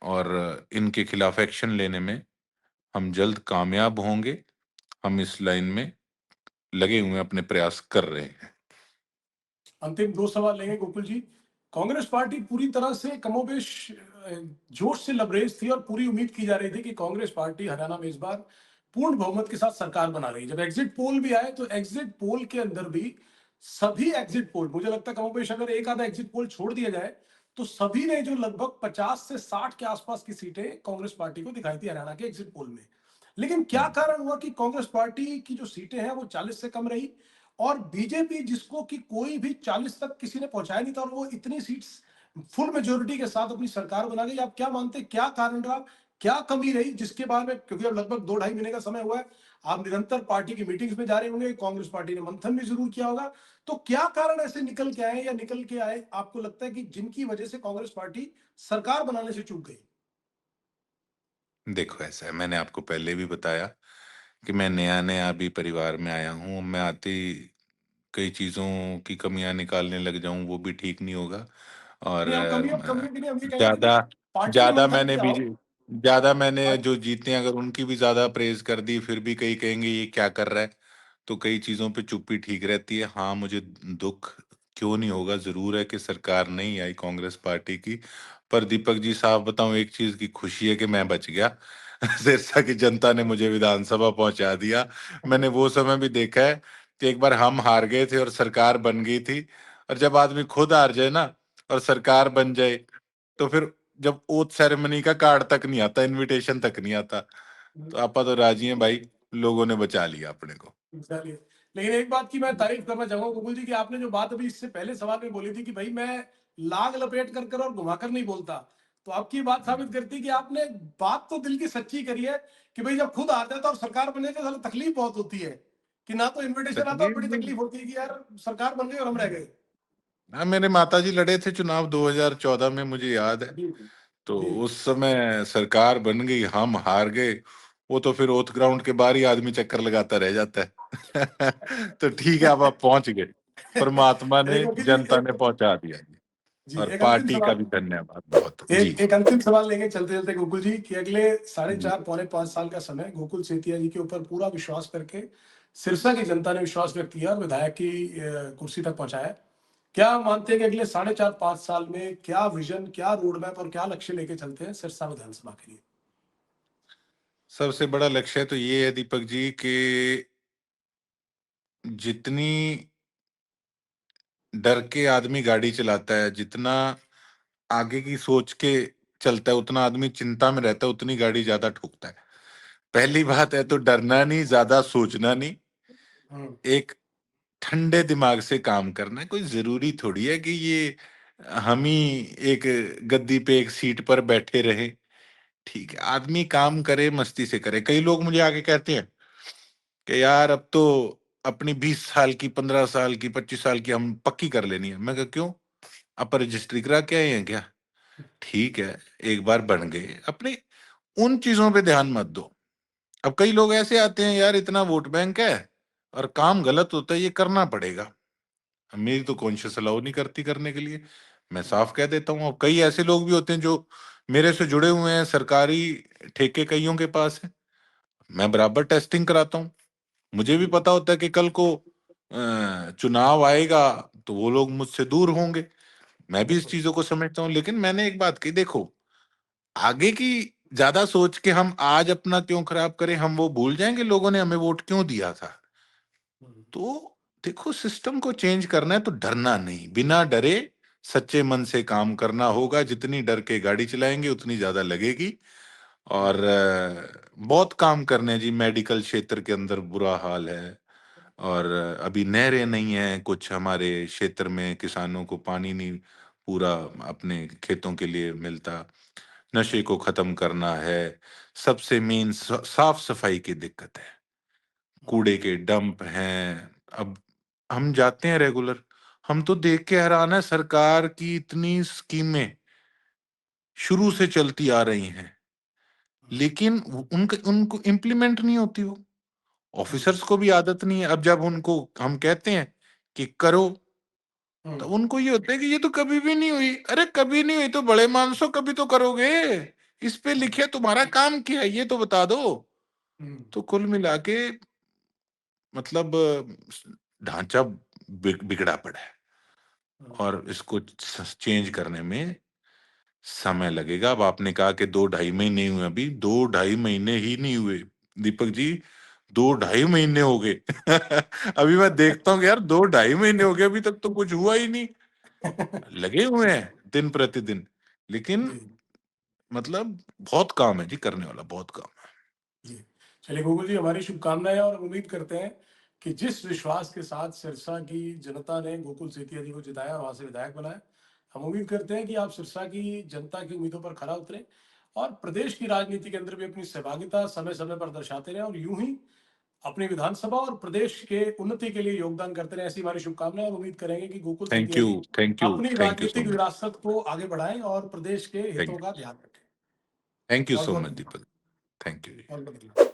और इनके खिलाफ एक्शन लेने में हम जल्द कामयाब होंगे। हम इस लाइन में लगे हुए हैं, अपने प्रयास कर रहे हैं। अंतिम दो सवाल लेंगे गोकुल जी। कांग्रेस पार्टी पूरी तरह से कमोबेश जोश से लबरेज थी और पूरी उम्मीद की जा रही थी कि कांग्रेस पार्टी हरियाणा में इस बार पूर्ण बहुमत के साथ सरकार बना रही है। जब एग्जिट पोल भी आए तो एग्जिट पोल के अंदर भी सभी एग्जिट पोल, मुझे लगता है कमोबेश अगर एक आधा एग्जिट पोल छोड़ दिया जाए तो सभी ने जो लगभग 50 से 60 के आसपास की सीटें कांग्रेस पार्टी को दिखाई थी हरियाणा के एग्जिट पोल में। लेकिन क्या हम्म। कारण हुआ कि कांग्रेस पार्टी की जो सीटें हैं वो 40 से कम रही और बीजेपी जिसको कि कोई भी 40 तक किसी ने पहुंचाया नहीं था और वो इतनी सीट्स फुल मेजोरिटी के साथ अपनी सरकार बना गई। आप क्या मानते हैं, क्या कारण रहा, क्या कमी रही जिसके बारे में, क्योंकि अब लगभग 2 ढाई महीने का समय हुआ है, आप निरंतर पार्टी की मीटिंग्स में जा रहे होंगे, कांग्रेस पार्टी ने मंथन भी जरूर किया होगा, तो क्या कारण ऐसे निकल के आए या निकल के आए आपको लगता है कि जिनकी वजह से कांग्रेस पार्टी सरकार बनाने से चूक गई? देखो, ऐसा है, मैंने आपको पहले भी बताया कि मैं नया नया अभी परिवार में आया हूँ। मैं आते ही कई चीज़ों की कमियां निकालने लग जाऊं, वो भी ठीक नहीं होगा। और नहीं, हम कमियों के लिए हम ये कहेंगे कि ज्यादा पार्टी में ज्यादा मंथन मैंने किया भी हो। ज्यादा मैंने जो जीते हैं, अगर उनकी भी ज्यादा प्रेज कर दी, फिर भी कई कहेंगे ये क्या कर रहा है। तो कई चीजों पे चुप्पी ठीक रहती है। हाँ, मुझे दुख क्यों नहीं होगा, जरूर है कि सरकार नहीं आई कांग्रेस पार्टी की। पर दीपक जी साहब, बताऊं, एक चीज की खुशी है कि मैं बच गया। सिरसा की जनता ने मुझे विधानसभा पहुंचा दिया। मैंने वो समय भी देखा है कि एक बार हम हार गए थे और सरकार बन गई थी। और जब आदमी खुद हार जाए ना और सरकार बन जाए, तो फिर जब ओथ सेरेमनी का कार्ड तक नहीं आता, इनविटेशन तक नहीं आता, तो आपा तो राजी हैं भाई, लोगों ने बचा लिया अपने को। चलिए, लेकिन एक बात की मैं तारीफ करना चाहूंगा गोकुल जी, कि आपने जो बात अभी इससे पहले सवाल में बोली थी कि भाई मैं लाग लपेट कर कर और घुमाकर नहीं बोलता, तो आपकी बात साबित करती है कि आपने बात तो दिल की सच्ची करी है कि भाई जब खुद आ जाता है और सरकार बनने के साथ तकलीफ बहुत होती है कि ना तो इनविटेशन आता और तकलीफ बड़ी भी। तकलीफ होती है कि यार सरकार बन गई और हम रह गए। हाँ, मेरे माताजी लड़े थे चुनाव 2014 में, मुझे याद है। जी तो जी। उस समय सरकार बन गई, हम हार गए। वो तो फिर ओथ ग्राउंड के बाहर ही आदमी चक्कर लगाता रह जाता है। तो ठीक है, अब आप पहुंच गए, परमात्मा एक ने, वकील जी, जनता ने पहुंचा दिया। जी और एक अंतिम पार्टी का सवाल, भी धन्यवाद बहुत जी। एक अंतिम सवाल लेंगे चलते चलते गोकुल जी, कि अगले साढ़े जी। चार पौने 5 साल का समय गोकुल सेतिया जी के ऊपर पूरा विश्वास करके सिरसा की जनता ने विश्वास व्यक्त किया और विधायक की कुर्सी तक पहुंचाया। क्या मानते हैं कि अगले 4.5 5 साल में क्या विजन, क्या रोड मैप और क्या लक्ष्य लेके चलते हैं सिरसा विधानसभा के लिए? सबसे बड़ा लक्ष्य तो ये है दीपक जी कि जितनी डर के आदमी गाड़ी चलाता है, जितना आगे की सोच के चलता है, उतना आदमी चिंता में रहता है, उतनी गाड़ी ज्यादा ठोकता है। पहली बात है तो डरना नहीं, ज्यादा सोचना नहीं, हम्म। एक ठंडे दिमाग से काम करना है। कोई जरूरी थोड़ी है कि ये हम ही एक गद्दी पे एक सीट पर बैठे रहे। ठीक है, आदमी काम करे, मस्ती से करे। कई लोग मुझे आके कहते हैं कि यार अब तो अपनी 20 साल की, 15 साल की, 25 साल की हम पक्की कर लेनी है। मैं कहा क्यों, आप रजिस्ट्री करा के आए हैं क्या? ठीक है, एक बार बन गए, अपने उन चीजों पे ध्यान मत दो। अब कई लोग ऐसे आते हैं, यार इतना वोट बैंक है और काम गलत होता है, ये करना पड़ेगा। मेरी तो कॉन्शियस अलाउ नहीं करती करने के लिए। मैं साफ कह देता हूँ। अब कई ऐसे लोग भी होते हैं जो मेरे से जुड़े हुए हैं, सरकारी ठेके कईयों के पास है, मैं बराबर टेस्टिंग कराता हूँ। मुझे भी पता होता है कि कल को चुनाव आएगा तो वो लोग मुझसे दूर होंगे। मैं भी इस बिल्कुल। चीजों को समझता हूँ। लेकिन मैंने एक बात कही, देखो, आगे की ज्यादा सोच के हम आज अपना क्यों खराब करें, हम वो भूल जाएंगे लोगों ने हमें वोट क्यों दिया था। हम्म। तो देखो, सिस्टम को चेंज करना है तो डरना नहीं, बिना डरे सच्चे मन से काम करना होगा। जितनी डर के गाड़ी चलाएंगे उतनी ज्यादा लगेगी। और बहुत काम करने हैं जी, मेडिकल क्षेत्र के अंदर बुरा हाल है। और अभी नहरें नहीं हैं कुछ हमारे क्षेत्र में, किसानों को पानी नहीं पूरा अपने खेतों के लिए मिलता। नशे को खत्म करना है। सबसे मेन साफ सफाई की दिक्कत है। कूड़े के डंप हैं। अब हम जाते हैं रेगुलर, हम तो देख के हैरान है, सरकार की इतनी स्कीमें शुरू से चलती आ रही हैं, लेकिन उनको उनको इम्प्लीमेंट नहीं होती वो। ऑफिसर्स को भी आदत नहीं है। अब जब उनको हम कहते हैं कि करो, तो उनको ये होता है कि ये तो कभी भी नहीं हुई। अरे कभी नहीं हुई तो बड़े मानसो कभी तो करोगे। इस पे लिखे तुम्हारा काम क्या है ये तो बता दो। तो कुल मिला के मतलब ढांचा बिगड़ा पड़ा है, और इसको चेंज करने में समय लगेगा। अब आपने कहा कि 2 ढाई महीने हुए, अभी 2 ढाई महीने ही नहीं हुए दीपक जी, 2 ढाई महीने हो गए। अभी मैं देखता हूँ कि यार 2 ढाई महीने हो गए, अभी तक तो कुछ हुआ ही नहीं। लगे हुए हैं दिन प्रतिदिन, लेकिन जी मतलब बहुत काम है जी, करने वाला बहुत काम है। जी। चलिए गोकुल जी, हमारी शुभकामनाएं, और उम्मीद करते हैं कि जिस विश्वास के साथ सिरसा की जनता ने गोकुल सेतिया जी को जिताया और वहां से विधायक बनाया, हम उम्मीद करते हैं कि आप सिरसा की जनता की उम्मीदों पर खरा उतरें और प्रदेश की राजनीति के अंदर भी अपनी सहभागिता समय समय पर दर्शाते रहें, और यूं ही अपनी विधानसभा और प्रदेश के उन्नति के लिए योगदान करते रहे। ऐसी हमारी शुभकामनाएं, और उम्मीद करेंगे कि Gokul thank Setiya you, ji thank you, अपनी थैंक यू सो राजनीतिक मच। विरासत को आगे बढ़ाएं और प्रदेश के थैंक हितों का ध्यान रखें। थैंक यू बहुत सो बहुत मच धन्यवाद। दीपक। Thank you. बहुत बहुत धन्यवाद।